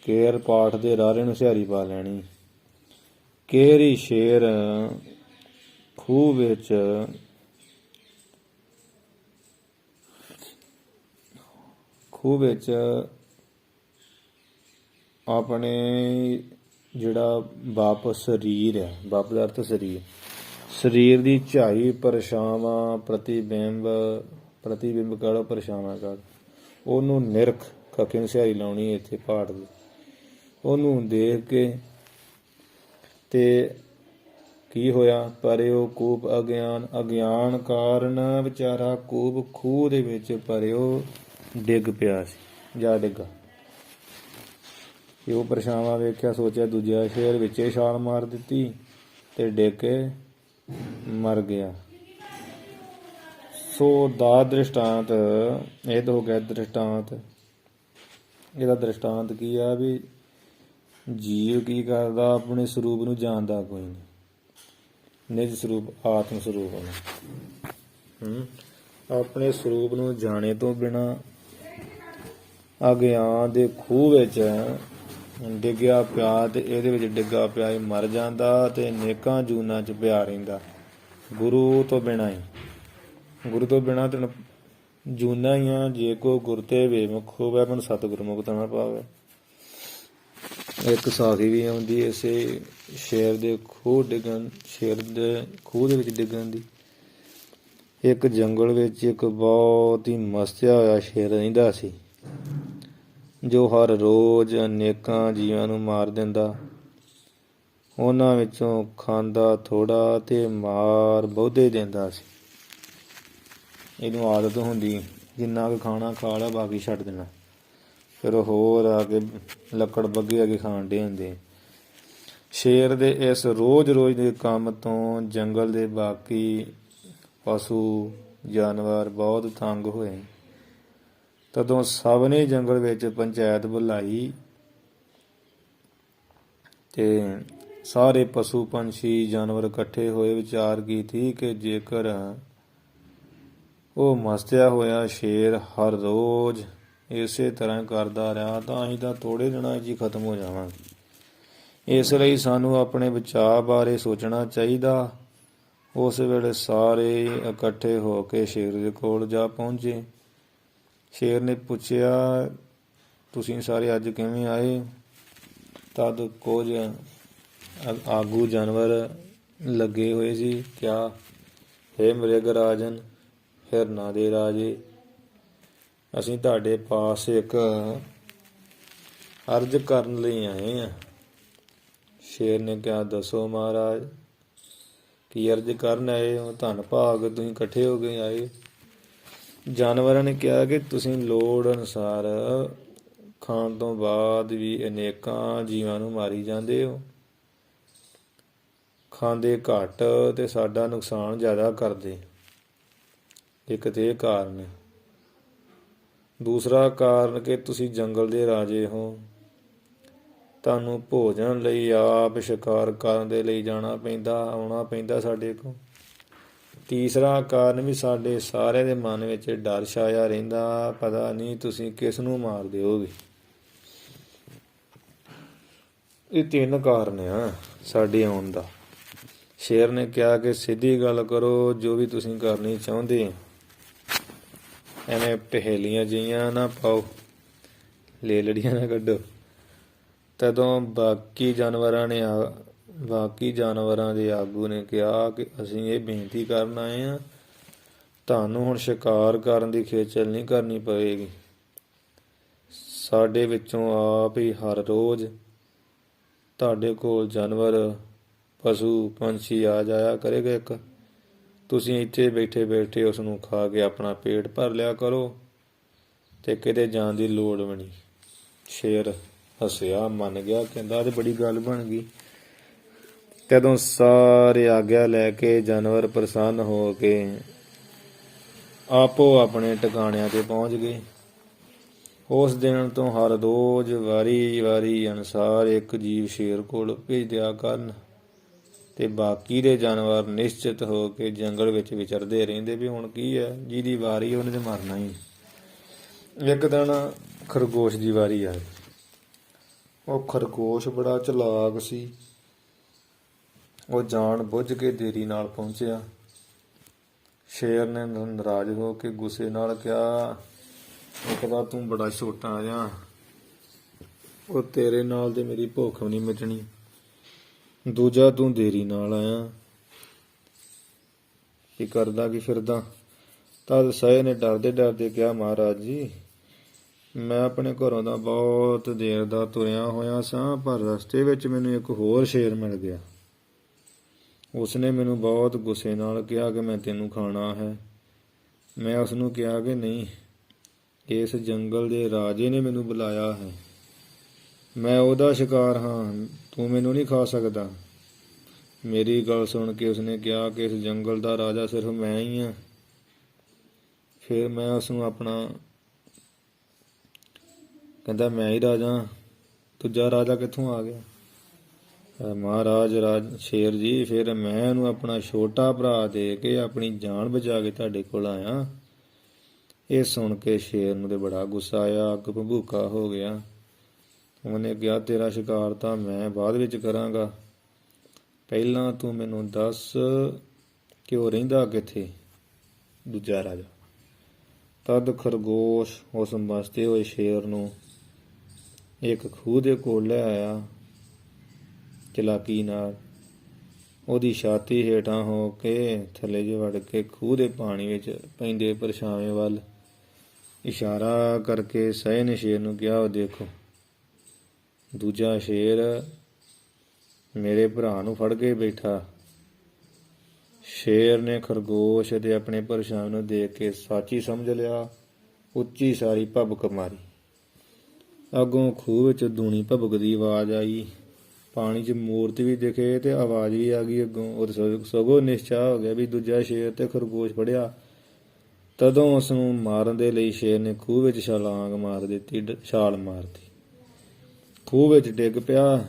[SPEAKER 1] ਕੇਹਰ ਪਾਠ ਦੇ ਰਾਰੇ ਨੂੰ ਸਿਹਾਰੀ ਪਾ ਲੈਣੀ। ਕੇਹਰੀ ਸ਼ੇਰ ਖੂਹ ਵਿੱਚ ਆਪਣੇ ਜਿਹੜਾ ਬਾਪ ਸਰੀਰ ਹੈ, ਬਾਪ ਦਾ ਅਰਥ ਸਰੀਰ ਦੀ ਝਾਈ ਪਰਛਾਵਾਂ, ਪ੍ਰਤੀਬਿੰਬ ਕਾਲੋ ਪਰਛਾਵਾਂ ਕਾਲ, ਉਹਨੂੰ ਨਿਰਖ ਖੱਖੇ ਨੂੰ ਸਿਹਾਰੀ ਲਾਉਣੀ ਇੱਥੇ ਪਾਠ ਦੀ, ਉਹਨੂੰ ਦੇਖ ਕੇ ਤੇ ਕੀ ਹੋਇਆ, ਪਰਿਓ ਕੂਪ ਅਗਿਆਨ ਕਾਰਨ ਵਿਚਾਰਾ ਕੂਪ ਖੂਹ ਦੇ ਵਿੱਚ ਪਰਿਓ ਡਿੱਗ ਪਿਆ ਸੀ, ਜਾ ਡਿੱਗਾ। ਉਹ ਪਰਛਾਵਾਂ ਵੇਖਿਆ, ਸੋਚਿਆ ਦੂਜਾ ਸ਼ੇਰ ਵਿੱਚੇ ਛਾਲ ਮਾਰ ਦਿੱਤੀ ਤੇ ਡਿੱਗ ਕੇ ਮਰ ਗਿਆ। ਸੋ ਦਾ ਦ੍ਰਿਸ਼ਟਾਂਤ ਇਹ ਤਾਂ ਹੋ ਗਿਆ ਦ੍ਰਿਸ਼ਟਾਂਤ। ਇਹਦਾ ਦ੍ਰਿਸ਼ਟਾਂਤ ਕੀ ਆ ਵੀ ਜੀਵ ਕੀ ਕਰਦਾ, ਆਪਣੇ ਸਰੂਪ ਨੂੰ ਜਾਣਦਾ ਕੋਈ ਨਹੀਂ, ਨਿਜ ਸਰੂਪ ਆਤਮ ਸਰੂਪ ਨੂੰ, ਆਪਣੇ ਸਰੂਪ ਨੂੰ ਜਾਣੇ ਤੋਂ ਬਿਨਾਂ ਅਗਿਆਨ ਦੇ ਖੂਹ ਵਿੱਚ ਡਿੱਗਿਆ ਪਿਆ ਤੇ ਇਹਦੇ ਵਿੱਚ ਡਿੱਗਾ ਪਿਆ ਹੀ ਮਰ ਜਾਂਦਾ ਤੇ ਨੇਕਾਂ ਜੂਨਾਂ 'ਚ ਪਿਆ ਰਹਿੰਦਾ। ਗੁਰੂ ਤੋਂ ਬਿਨਾਂ ਤੈਨੂੰ ਜੂਨਾ ਹੀ ਆ। ਜੇ ਕੋ ਗੁਰ ਤੇ ਬੇਮੁਖ ਹੋਵੇ ਮਨ ਸਤਿਗੁਰ ਮੁਕਤ ਨਾ ਪਾਵੇ। ਇੱਕ ਸਾਖੀ ਵੀ ਆਉਂਦੀ ਇਸੇ ਸ਼ੇਰ ਦੇ ਖੂਹ ਦੇ ਵਿੱਚ ਡਿੱਗਣ ਦੀ। ਇੱਕ ਜੰਗਲ ਵਿੱਚ ਇੱਕ ਬਹੁਤ ਹੀ ਮਸਤਿਆ ਹੋਇਆ ਸ਼ੇਰ ਰਹਿੰਦਾ ਸੀ, ਜੋ ਹਰ ਰੋਜ਼ ਅਨੇਕਾਂ ਜੀਵਾਂ ਨੂੰ ਮਾਰ ਦਿੰਦਾ। ਉਹਨਾਂ ਵਿੱਚੋਂ ਖਾਂਦਾ ਥੋੜ੍ਹਾ ਤੇ ਮਾਰ ਬਹੁਤੇ ਦਿੰਦਾ ਸੀ। ਇਹਨੂੰ ਆਦਤ ਹੁੰਦੀ ਜਿੰਨਾ ਕੁ ਖਾਣਾ ਖਾ ਲਿਆ ਬਾਕੀ ਛੱਡ ਦੇਣਾ। ਫਿਰ ਹੋਰ ਆ ਕੇ ਲੱਕੜ ਬੱਗੇ ਆ ਕੇ ਖਾਣ ਡੇ ਹੁੰਦੇ। ਸ਼ੇਰ ਦੇ ਇਸ ਰੋਜ਼ ਦੇ ਕੰਮ ਤੋਂ ਜੰਗਲ ਦੇ ਬਾਕੀ ਪਸ਼ੂ ਜਾਨਵਰ ਬਹੁਤ ਤੰਗ ਹੋਏ। ਤਦੋਂ ਸਭ ਨੇ ਜੰਗਲ ਵਿੱਚ ਪੰਚਾਇਤ ਬੁਲਾਈ ਤੇ ਸਾਰੇ ਪਸ਼ੂ ਪੰਛੀ ਜਾਨਵਰ ਇਕੱਠੇ ਹੋਏ। ਵਿਚਾਰ ਕੀਤੀ ਕਿ ਜੇਕਰ ਉਹ ਮਸਤਿਆ ਹੋਇਆ ਸ਼ੇਰ ਹਰ ਰੋਜ਼ ਇਸੇ ਤਰ੍ਹਾਂ ਕਰਦਾ ਰਿਹਾ ਤਾਂ ਅਸੀਂ ਤਾਂ ਥੋੜ੍ਹੇ ਦਿਨਾਂ 'ਚ ਹੀ ਖਤਮ ਹੋ ਜਾਵਾਂਗੇ। ਇਸ ਲਈ ਸਾਨੂੰ ਆਪਣੇ ਬਚਾਅ ਬਾਰੇ ਸੋਚਣਾ ਚਾਹੀਦਾ। ਉਸ ਵੇਲੇ ਸਾਰੇ ਇਕੱਠੇ ਹੋ ਕੇ ਸ਼ੇਰ ਦੇ ਕੋਲ ਜਾ ਪਹੁੰਚੇ। ਸ਼ੇਰ ਨੇ ਪੁੱਛਿਆ, ਤੁਸੀਂ ਸਾਰੇ ਅੱਜ ਕਿਵੇਂ ਆਏ? ਤਦ ਕੁਝ ਆਗੂ ਜਾਨਵਰ ਲੱਗੇ ਹੋਏ ਸੀ। ਕਿਹਾ, ਹੇ ਮ੍ਰਿਗ ਰਾਜਨ, ਹਿਰਨਾਂ ਦੇ ਰਾਜੇ, ਅਸੀਂ ਤੁਹਾਡੇ ਪਾਸ ਇੱਕ ਅਰਜ਼ ਕਰਨ ਲਈ ਆਏ ਹਾਂ। ਸ਼ੇਰ ਨੇ ਕਿਹਾ, ਦੱਸੋ ਮਹਾਰਾਜ, ਕੀ ਅਰਜ਼ ਕਰਨ ਆਏ ਹੋ? ਧੰਨ ਭਾਗ ਤੁਸੀਂ ਇਕੱਠੇ ਹੋ ਕੇ ਆਏ। ਜਾਨਵਰਾਂ ਨੇ ਕਿਹਾ ਕਿ ਤੁਸੀਂ ਲੋੜ ਅਨੁਸਾਰ ਖਾਣ ਤੋਂ ਬਾਅਦ ਵੀ ਅਨੇਕਾਂ ਜੀਵਾਂ ਨੂੰ ਮਾਰੀ ਜਾਂਦੇ ਹੋ। ਖਾਂਦੇ ਘੱਟ ਤੇ ਸਾਡਾ ਨੁਕਸਾਨ ਜ਼ਿਆਦਾ ਕਰਦੇ। ਇੱਕ ਤੇ ਇਹ ਕਾਰਨ। ਦੂਸਰਾ ਕਾਰਨ ਕਿ ਤੁਸੀਂ ਜੰਗਲ ਦੇ ਰਾਜੇ ਹੋ, ਤੁਹਾਨੂੰ ਭੋਜਨ ਲਈ ਆਪ ਸ਼ਿਕਾਰ ਕਰਨ ਦੇ ਲਈ ਆਉਣਾ ਪੈਂਦਾ ਸਾਡੇ ਕੋਲ। ਤੀਸਰਾ ਕਾਰਨ ਵੀ ਸਾਡੇ ਸਾਰਿਆਂ ਦੇ ਮਨ ਵਿੱਚ ਡਰ ਛਾਇਆ ਰਹਿੰਦਾ, ਪਤਾ ਨਹੀਂ ਤੁਸੀਂ ਕਿਸ ਨੂੰ ਮਾਰ ਦਿਓਗੇ। ਇਹ 3 ਕਾਰਨ ਆ ਸਾਡੇ ਆਉਣ ਦਾ। ਸ਼ੇਰ ਨੇ ਕਿਹਾ ਕਿ ਸਿੱਧੀ ਗੱਲ ਕਰੋ, ਜੋ ਵੀ ਤੁਸੀਂ ਕਰਨੀ ਚਾਹੁੰਦੇ, ਐਵੇਂ ਪਹੇਲੀਆਂ ਜਿਹੀਆਂ ਨਾ ਪਾਓ, ਲੇਲੜੀਆਂ ਨਾ ਕੱਢੋ। ਤਦੋਂ ਬਾਕੀ ਜਾਨਵਰਾਂ ਦੇ ਆਗੂ ਨੇ ਕਿਹਾ ਕਿ ਅਸੀਂ ਇਹ ਬੇਨਤੀ ਕਰਨ ਆਏ ਹਾਂ, ਤੁਹਾਨੂੰ ਹੁਣ ਸ਼ਿਕਾਰ ਕਰਨ ਦੀ ਖੇਚਲ ਨਹੀਂ ਕਰਨੀ ਪਵੇਗੀ। ਸਾਡੇ ਵਿੱਚੋਂ ਆਪ ਹੀ ਹਰ ਰੋਜ਼ ਤੁਹਾਡੇ ਕੋਲ ਜਾਨਵਰ ਪਸ਼ੂ ਪੰਛੀ ਆ ਜਾਇਆ ਕਰੇਗਾ। ਇੱਕ ਤੁਸੀਂ ਇੱਥੇ ਬੈਠੇ ਉਸ ਨੂੰ ਖਾ ਕੇ ਆਪਣਾ ਪੇਟ ਭਰ ਲਿਆ ਕਰੋ ਤੇ ਕਿਤੇ ਜਾਣ ਦੀ ਲੋੜ ਵੀ ਨਹੀਂ। ਸ਼ੇਰ ਹੱਸਿਆ, ਮੰਨ ਗਿਆ, ਕਹਿੰਦਾ ਤੇ ਬੜੀ ਗੱਲ ਬਣ ਗਈ। ਕਦੋਂ ਸਾਰੇ ਆਗਿਆ ਲੈ ਕੇ ਜਾਨਵਰ ਪ੍ਰਸੰਨ ਹੋ ਕੇ ਆਪੋ ਆਪਣੇ ਟਿਕਾਣਿਆਂ ਤੇ ਪਹੁੰਚ ਗਏ। ਉਸ ਦਿਨ ਤੋਂ ਹਰ ਰੋਜ਼ ਵਾਰੀ ਅਨੁਸਾਰ ਇੱਕ ਜੀਵ ਸ਼ੇਰ ਕੋਲ ਭੇਜ ਦਿਆ ਕਰਨ ਤੇ ਬਾਕੀ ਦੇ ਜਾਨਵਰ ਨਿਸ਼ਚਿਤ ਹੋ ਕੇ ਜੰਗਲ ਵਿੱਚ ਵਿਚਰਦੇ ਰਹਿੰਦੇ ਵੀ ਹੁਣ ਕੀ ਹੈ, ਜਿਹਦੀ ਵਾਰੀ ਉਹਨੇ ਤੇ ਮਰਨਾ ਹੀ। ਇੱਕ ਦਿਨ ਖਰਗੋਸ਼ ਦੀ ਵਾਰੀ ਆਈ। ਉਹ ਖਰਗੋਸ਼ ਬੜਾ ਚਲਾਕ ਸੀ। ਉਹ ਜਾਣ ਬੁੱਝ ਕੇ ਦੇਰੀ ਨਾਲ ਪਹੁੰਚਿਆ। ਸ਼ੇਰ ਨੇ ਨਾਰਾਜ਼ ਹੋ ਕੇ ਗੁੱਸੇ ਨਾਲ ਕਿਹਾ, ਇੱਕ ਤਾਂ ਤੂੰ ਬੜਾ ਛੋਟਾ ਜਿਹਾ, ਉਹ ਤੇਰੇ ਨਾਲ ਤੇ ਮੇਰੀ ਭੁੱਖ ਵੀ ਨਹੀਂ ਮਿਟਣੀ, ਦੂਜਾ ਤੂੰ ਦੇਰੀ ਨਾਲ ਆਇਆ, ਕੀ ਕਰਦਾ ਕੀ ਫਿਰਦਾ? ਤਦ ਸਹਿ ਨੇ ਡਰਦੇ ਕਿਹਾ, ਮਹਾਰਾਜ ਜੀ, ਮੈਂ ਆਪਣੇ ਘਰੋਂ ਦਾ ਬਹੁਤ ਦੇਰ ਦਾ ਤੁਰਿਆ ਹੋਇਆ ਸਾਂ, ਪਰ ਰਸਤੇ ਵਿੱਚ ਮੈਨੂੰ ਇੱਕ ਹੋਰ ਸ਼ੇਰ ਮਿਲ ਗਿਆ। ਉਸਨੇ ਮੈਨੂੰ ਬਹੁਤ ਗੁੱਸੇ ਨਾਲ ਕਿਹਾ ਕਿ ਮੈਂ ਤੈਨੂੰ ਖਾਣਾ ਹੈ। ਮੈਂ ਉਸਨੂੰ ਕਿਹਾ ਕਿ ਨਹੀਂ, ਇਸ ਜੰਗਲ ਦੇ ਰਾਜੇ ਨੇ ਮੈਨੂੰ ਬੁਲਾਇਆ ਹੈ, ਮੈਂ ਉਹਦਾ ਸ਼ਿਕਾਰ ਹਾਂ, ਤੂੰ ਮੈਨੂੰ ਨਹੀਂ ਖਾ ਸਕਦਾ। ਮੇਰੀ ਗੱਲ ਸੁਣ ਕੇ ਉਸਨੇ ਕਿਹਾ ਕਿ ਇਸ ਜੰਗਲ ਦਾ ਰਾਜਾ ਸਿਰਫ ਮੈਂ ਹੀ ਹਾਂ। ਫਿਰ ਮੈਂ ਉਸਨੂੰ ਆਪਣਾ ਕਹਿੰਦਾ, ਮੈਂ ਹੀ ਰਾਜਾ, ਦੂਜਾ ਰਾਜਾ ਕਿੱਥੋਂ ਆ ਗਿਆ? ਮਹਾਰਾਜ ਸ਼ੇਰ ਜੀ, ਫਿਰ ਮੈਂ ਉਹਨੂੰ ਆਪਣਾ ਛੋਟਾ ਭਰਾ ਦੇ ਕੇ ਆਪਣੀ ਜਾਨ ਬਚਾ ਕੇ ਤੁਹਾਡੇ ਕੋਲ ਆਇਆ। ਇਹ ਸੁਣ ਕੇ ਸ਼ੇਰ ਨੂੰ ਤੇ ਬੜਾ ਗੁੱਸਾ ਆਇਆ, ਅੱਗ ਭਬੂਕਾ ਹੋ ਗਿਆ। ਉਹਨੇ ਕਿਹਾ, ਤੇਰਾ ਸ਼ਿਕਾਰ ਤਾਂ ਮੈਂ ਬਾਅਦ ਵਿੱਚ ਕਰਾਂਗਾ, ਪਹਿਲਾਂ ਤੂੰ ਮੈਨੂੰ ਦੱਸ ਕਿ ਉਹ ਰਹਿੰਦਾ ਕਿੱਥੇ ਦੂਜਾ ਰਾਜਾ। ਤਦ ਖਰਗੋਸ਼ ਉਸ ਮਸਤੇ ਹੋਏ ਸ਼ੇਰ ਨੂੰ ਇੱਕ ਖੂਹ ਦੇ ਕੋਲ ਲੈ ਆਇਆ। ਚਲਾਕੀ ਨਾਲ ਉਹਦੀ ਛਾਤੀ ਹੇਠਾਂ ਹੋ ਕੇ ਥੱਲੇ ਜਿਹੇ ਵੜ ਕੇ ਖੂਹ ਦੇ ਪਾਣੀ ਵਿੱਚ ਪੈਂਦੇ ਪਰਛਾਵੇਂ ਵੱਲ ਇਸ਼ਾਰਾ ਕਰਕੇ ਸਹੇ ਨੇ ਸ਼ੇਰ ਨੂੰ ਕਿਹਾ, ਉਹ ਦੇਖੋ ਦੂਜਾ ਸ਼ੇਰ ਮੇਰੇ ਭਰਾ ਨੂੰ ਫੜ ਕੇ ਬੈਠਾ। ਸ਼ੇਰ ਨੇ ਖਰਗੋਸ਼ ਅਤੇ ਆਪਣੇ ਪਰਛਾਵੇਂ ਨੂੰ ਦੇਖ ਕੇ ਸੱਚ ਹੀ ਸਮਝ ਲਿਆ। ਉੱਚੀ ਸਾਰੀ ਭਬਕ ਮਾਰੀ। ਅੱਗੋਂ ਖੂਹ ਵਿੱਚ ਦੂਣੀ ਭਬਕ ਦੀ ਆਵਾਜ਼ ਆਈ। ਪਾਣੀ 'ਚ ਮੂਰਤੀ ਵੀ ਦਿਖੇ ਤੇ ਆਵਾਜ਼ ਵੀ ਆ ਗਈ ਅੱਗੋਂ। ਉਹ ਸਗੋਂ ਨਿਸ਼ਚਾ ਹੋ ਗਿਆ ਵੀ ਦੂਜਾ ਸ਼ੇਰ ਤੇ ਖਰਗੋਸ਼ ਫੜਿਆ। ਤਦੋਂ ਉਸ ਨੂੰ ਮਾਰਨ ਦੇ ਲਈ ਸ਼ੇਰ ਨੇ ਖੂਹ ਵਿੱਚ ਛਾਲ ਮਾਰਤੀ। ਖੂਹ ਵਿੱਚ ਡਿੱਗ ਪਿਆ,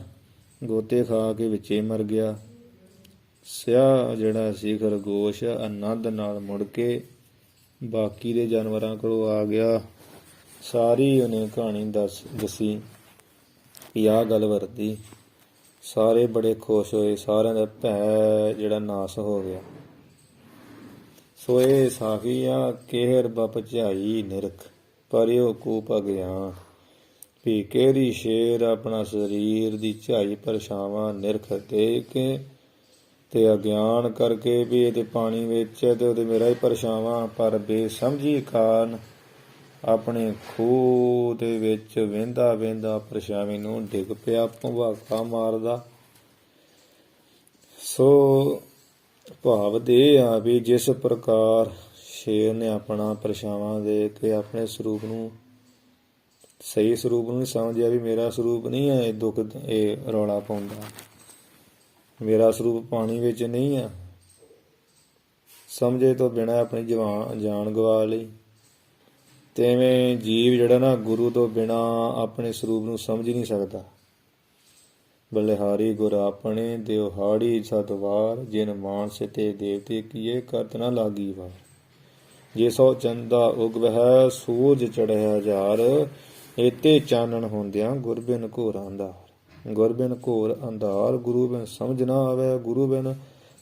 [SPEAKER 1] ਗੋਤੇ ਖਾ ਕੇ ਵਿੱਚੇ ਮਰ ਗਿਆ। ਸਿਆਹ ਜਿਹੜਾ ਸੀ ਖਰਗੋਸ਼ ਆਨੰਦ ਨਾਲ ਮੁੜ ਕੇ ਬਾਕੀ ਦੇ ਜਾਨਵਰਾਂ ਕੋਲੋਂ ਆ ਗਿਆ। ਸਾਰੀ ਉਹਨੇ ਕਹਾਣੀ ਦੱਸੀ ਵੀ ਆਹ ਗੱਲ ਵਰਤੀ। ਸਾਰੇ ਬੜੇ ਖੁਸ਼ ਹੋਏ, ਸਾਰਿਆਂ ਦਾ ਭੈ ਜਿਹੜਾ ਨਾਸ ਹੋ ਗਿਆ। ਸੋ ਇਹ ਸਾਖੀ ਆ, ਕਿਹਰ ਬਪ ਝਾਈ ਨਿਰਖ ਪਰਿਓ ਕੂਪ ਅਗਿਆਨ। ਵੀ ਕਿਹੜੀ ਸ਼ੇਰ ਆਪਣਾ ਸਰੀਰ ਦੀ ਝਾਈ ਪਰਛਾਵਾਂ ਨਿਰਖ ਦੇ ਕੇ ਤੇ ਅਗਿਆਨ ਕਰਕੇ ਵੀ ਇਹਦੇ ਪਾਣੀ ਵਿੱਚ ਤੇ ਉਹਦੇ ਮੇਰਾ ਹੀ ਪਰਛਾਵਾਂ, ਪਰ ਬੇਸਮਝੀ ਕਾਰਨ ਆਪਣੇ ਖੂਹ ਦੇ ਵਿੱਚ ਵਹਿੰਦਾ ਪਰਛਾਵੇਂ ਨੂੰ ਡਿੱਗ ਪਿਆ, ਭਵਾਕਾ ਮਾਰਦਾ। ਸੋ ਭਾਵ ਦੇ ਆ ਵੀ ਜਿਸ ਪ੍ਰਕਾਰ ਸ਼ੇਰ ਨੇ ਆਪਣਾ ਪਰਛਾਵਾਂ ਦੇ ਕੇ ਆਪਣੇ ਸਰੂਪ ਨੂੰ ਸਹੀ ਸਰੂਪ ਨੂੰ ਨਹੀਂ ਸਮਝਿਆ ਵੀ ਮੇਰਾ ਸਰੂਪ ਨਹੀਂ ਹੈ ਇਹ ਦੁੱਖ ਇਹ ਰੌਲਾ ਪਾਉਂਦਾ, ਮੇਰਾ ਸਰੂਪ ਪਾਣੀ ਵਿੱਚ ਨਹੀਂ ਆ, ਸਮਝੇ ਤੋਂ ਬਿਨਾਂ ਆਪਣੀ ਜਾਨ ਗਵਾ ਲਈ। ਤਿਵੇਂ ਜੀਵ ਜਿਹੜਾ ਨਾ ਗੁਰੂ ਤੋਂ ਬਿਨਾਂ ਆਪਣੇ ਸਰੂਪ ਨੂੰ ਸਮਝ ਨਹੀਂ ਸਕਦਾ। ਬਲਿਹਾਰੀ ਗੁਰ ਆਪਣੇ ਦਿਵਹਾੜੀ ਸਤਵਾਰ, ਜਿਨ ਮਾਨਸ ਤੇ ਦੇਵਤੇ ਕੀਏ ਕਰਤ ਨਾ ਲਾਗੀ ਵਾਰ। ਜੇ ਸੋ ਚੰਦਾ ਉਗਵਹਿ ਸੂਰਜ ਚੜ੍ਹਿਆ ਹਜ਼ਾਰ, ਏਤੇ ਚਾਨਣ ਹੁੰਦਿਆਂ ਗੁਰ ਬਿਨ ਘੋਰ ਅੰਧਾਰ। ਗੁਰ ਬਿਨ ਘੋਰ ਅੰਧਾਰ, ਗੁਰੂ ਬਿਨ ਸਮਝ ਨਾ ਆਵੇ, ਗੁਰੂ ਬਿਨ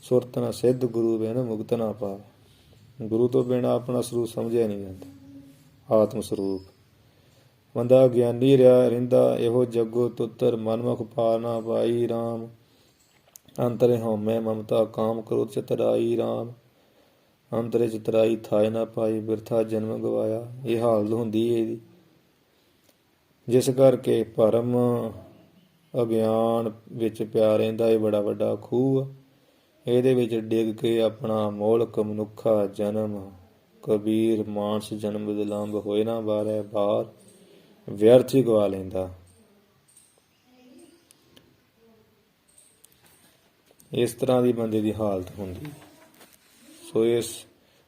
[SPEAKER 1] ਸੁਰਤ ਨਾ ਸਿੱਧ, ਗੁਰੂ ਬਿਨ ਮੁਕਤ ਨਾ ਪਾਵੇ। ਗੁਰੂ ਤੋਂ ਬਿਨਾਂ ਆਪਣਾ ਸਰੂਪ ਸਮਝਿਆ ਨਹੀਂ ਜਾਂਦਾ, ਆਤਮ ਸਰੂਪ। ਬੰਦਾ ਗਿਆਨੀ ਰਹਿੰਦਾ ਇਹੋ ਜਗੋ ਤੁੱਤਰ, ਮਨਮੁਖ ਪਾਰ ਨਾ ਪਾਈ ਰਾਮ। ਅੰਤਰੇ ਹਉਮੈ ਮਮਤਾ ਕਾਮ ਕ੍ਰੋਧ ਚਤਰਾਈ ਰਾਮ। ਅੰਤਰੇ ਚਤਰਾਈ ਥਾਇ ਨਾ ਪਾਈ, ਬਿਰਥਾ ਜਨਮ ਗਵਾਇਆ। ਇਹ ਹਾਲਤ ਹੁੰਦੀ ਹੈ ਇਹਦੀ, ਜਿਸ ਕਰਕੇ ਭਰਮ ਅਗਿਆਨ ਵਿੱਚ ਪਿਆ ਰਹਿੰਦਾ। ਇਹ ਬੜਾ ਵੱਡਾ ਖੂਹ ਆ, ਇਹਦੇ ਵਿੱਚ ਡਿੱਗ ਕੇ ਆਪਣਾ ਮੋਲਕ ਮਨੁੱਖਾ ਜਨਮ ਕਬੀਰ ਮਾਨਸ ਜਨਮ ਵਿਦਲੰਬ ਹੋਏ ਨਾ ਬਾਰੈ ਬਾਰ, ਵਿਅਰਥ ਹੀ ਗਵਾ ਲੈਂਦਾ। ਇਸ ਤਰ੍ਹਾਂ ਦੀ ਬੰਦੇ ਦੀ ਹਾਲਤ ਹੁੰਦੀ। ਸੋ ਇਸ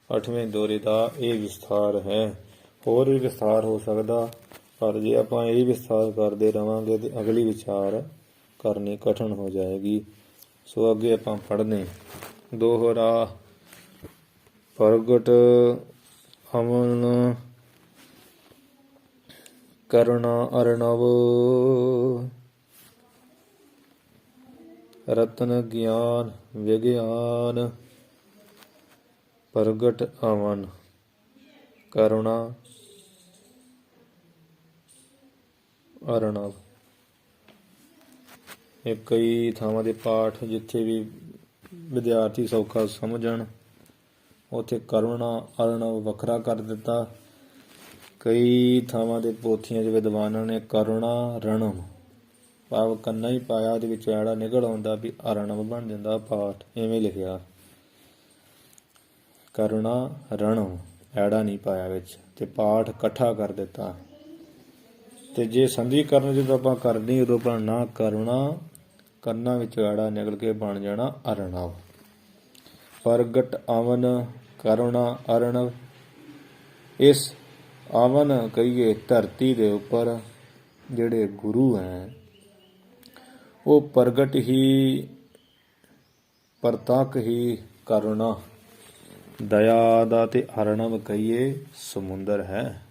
[SPEAKER 1] 8ਵੇਂ ਦੌਰੇ ਦਾ ਇਹ ਵਿਸਥਾਰ ਹੈ। ਹੋਰ ਵੀ ਵਿਸਥਾਰ ਹੋ ਸਕਦਾ, ਪਰ ਜੇ ਆਪਾਂ ਇਹ ਵਿਸਥਾਰ ਕਰਦੇ ਰਹਾਂਗੇ ਤੇ ਅਗਲੀ ਵਿਚਾਰ ਕਰਨੀ ਕਠਿਨ ਹੋ ਜਾਏਗੀ। ਸੋ ਅੱਗੇ ਆਪਾਂ ਪੜ੍ਹਦੇ। ਦੋਹਰਾ ਪ੍ਰਗਟ ਅਮਨ ਕਰੁਣਾ ਅਰਣਵ, ਰਤਨ ਗਿਆਨ ਵਿਗਿਆਨ। ਪ੍ਰਗਟ ਅਮਨ ਕਰੁਣਾ ਅਰਣਵ। ਇਹ ਕਈ ਥਾਵਾਂ ਦੇ ਪਾਠ ਜਿੱਥੇ ਵੀ ਵਿਦਿਆਰਥੀ ਸੌਖਾ ਸਮਝਣ ਉੱਥੇ ਕਰੁਣਾ ਅਰਣਵ ਵੱਖਰਾ ਕਰ ਦਿੱਤਾ। ਕਈ ਥਾਵਾਂ ਦੇ ਪੋਥੀਆਂ 'ਚ ਵਿਦਵਾਨਾਂ ਨੇ ਕਰੁਣਾ ਰਣਮ ਭਾਵ ਕੰਨਾ ਹੀ ਪਾਇਆ, ਉਹਦੇ ਵਿੱਚ ਐੜਾ ਨਿਕਲ ਆਉਂਦਾ ਵੀ ਅਰਣਵ ਬਣ ਜਾਂਦਾ ਪਾਠ। ਇਵੇਂ ਲਿਖਿਆ ਕਰੁਣਾ ਰਣਮ, ਐੜਾ ਨਹੀਂ ਪਾਇਆ ਵਿੱਚ, ਤੇ ਪਾਠ ਇਕੱਠਾ ਕਰ ਦਿੱਤਾ। ਤੇ ਜੇ ਸੰਧੀ ਕਰਨ ਜਦੋਂ ਆਪਾਂ ਕਰਨੀ ਉਦੋਂ ਬਣਨਾ ਕਰੁਣਾ, ਕੰਨਾਂ ਵਿੱਚੋਂ ਐੜਾ ਨਿਕਲ ਕੇ ਬਣ ਜਾਣਾ ਅਰਣਵ। ਪ੍ਰਗਟ ਅਵਨ ਕਰੁਣਾ ਅਰਣਵ। ਇਸ ਅਵਨ ਕਹੀਏ ਧਰਤੀ ਦੇ ਉੱਪਰ ਜਿਹੜੇ ਗੁਰੂ ਹੈ ਉਹ ਪ੍ਰਗਟ ਹੀ ਪ੍ਰਤੱਖ ਹੀ ਕਰੁਣਾ ਦਇਆ ਦਾ ਤੇ ਅਰਣਵ ਕਹੀਏ ਸਮੁੰਦਰ ਹੈ।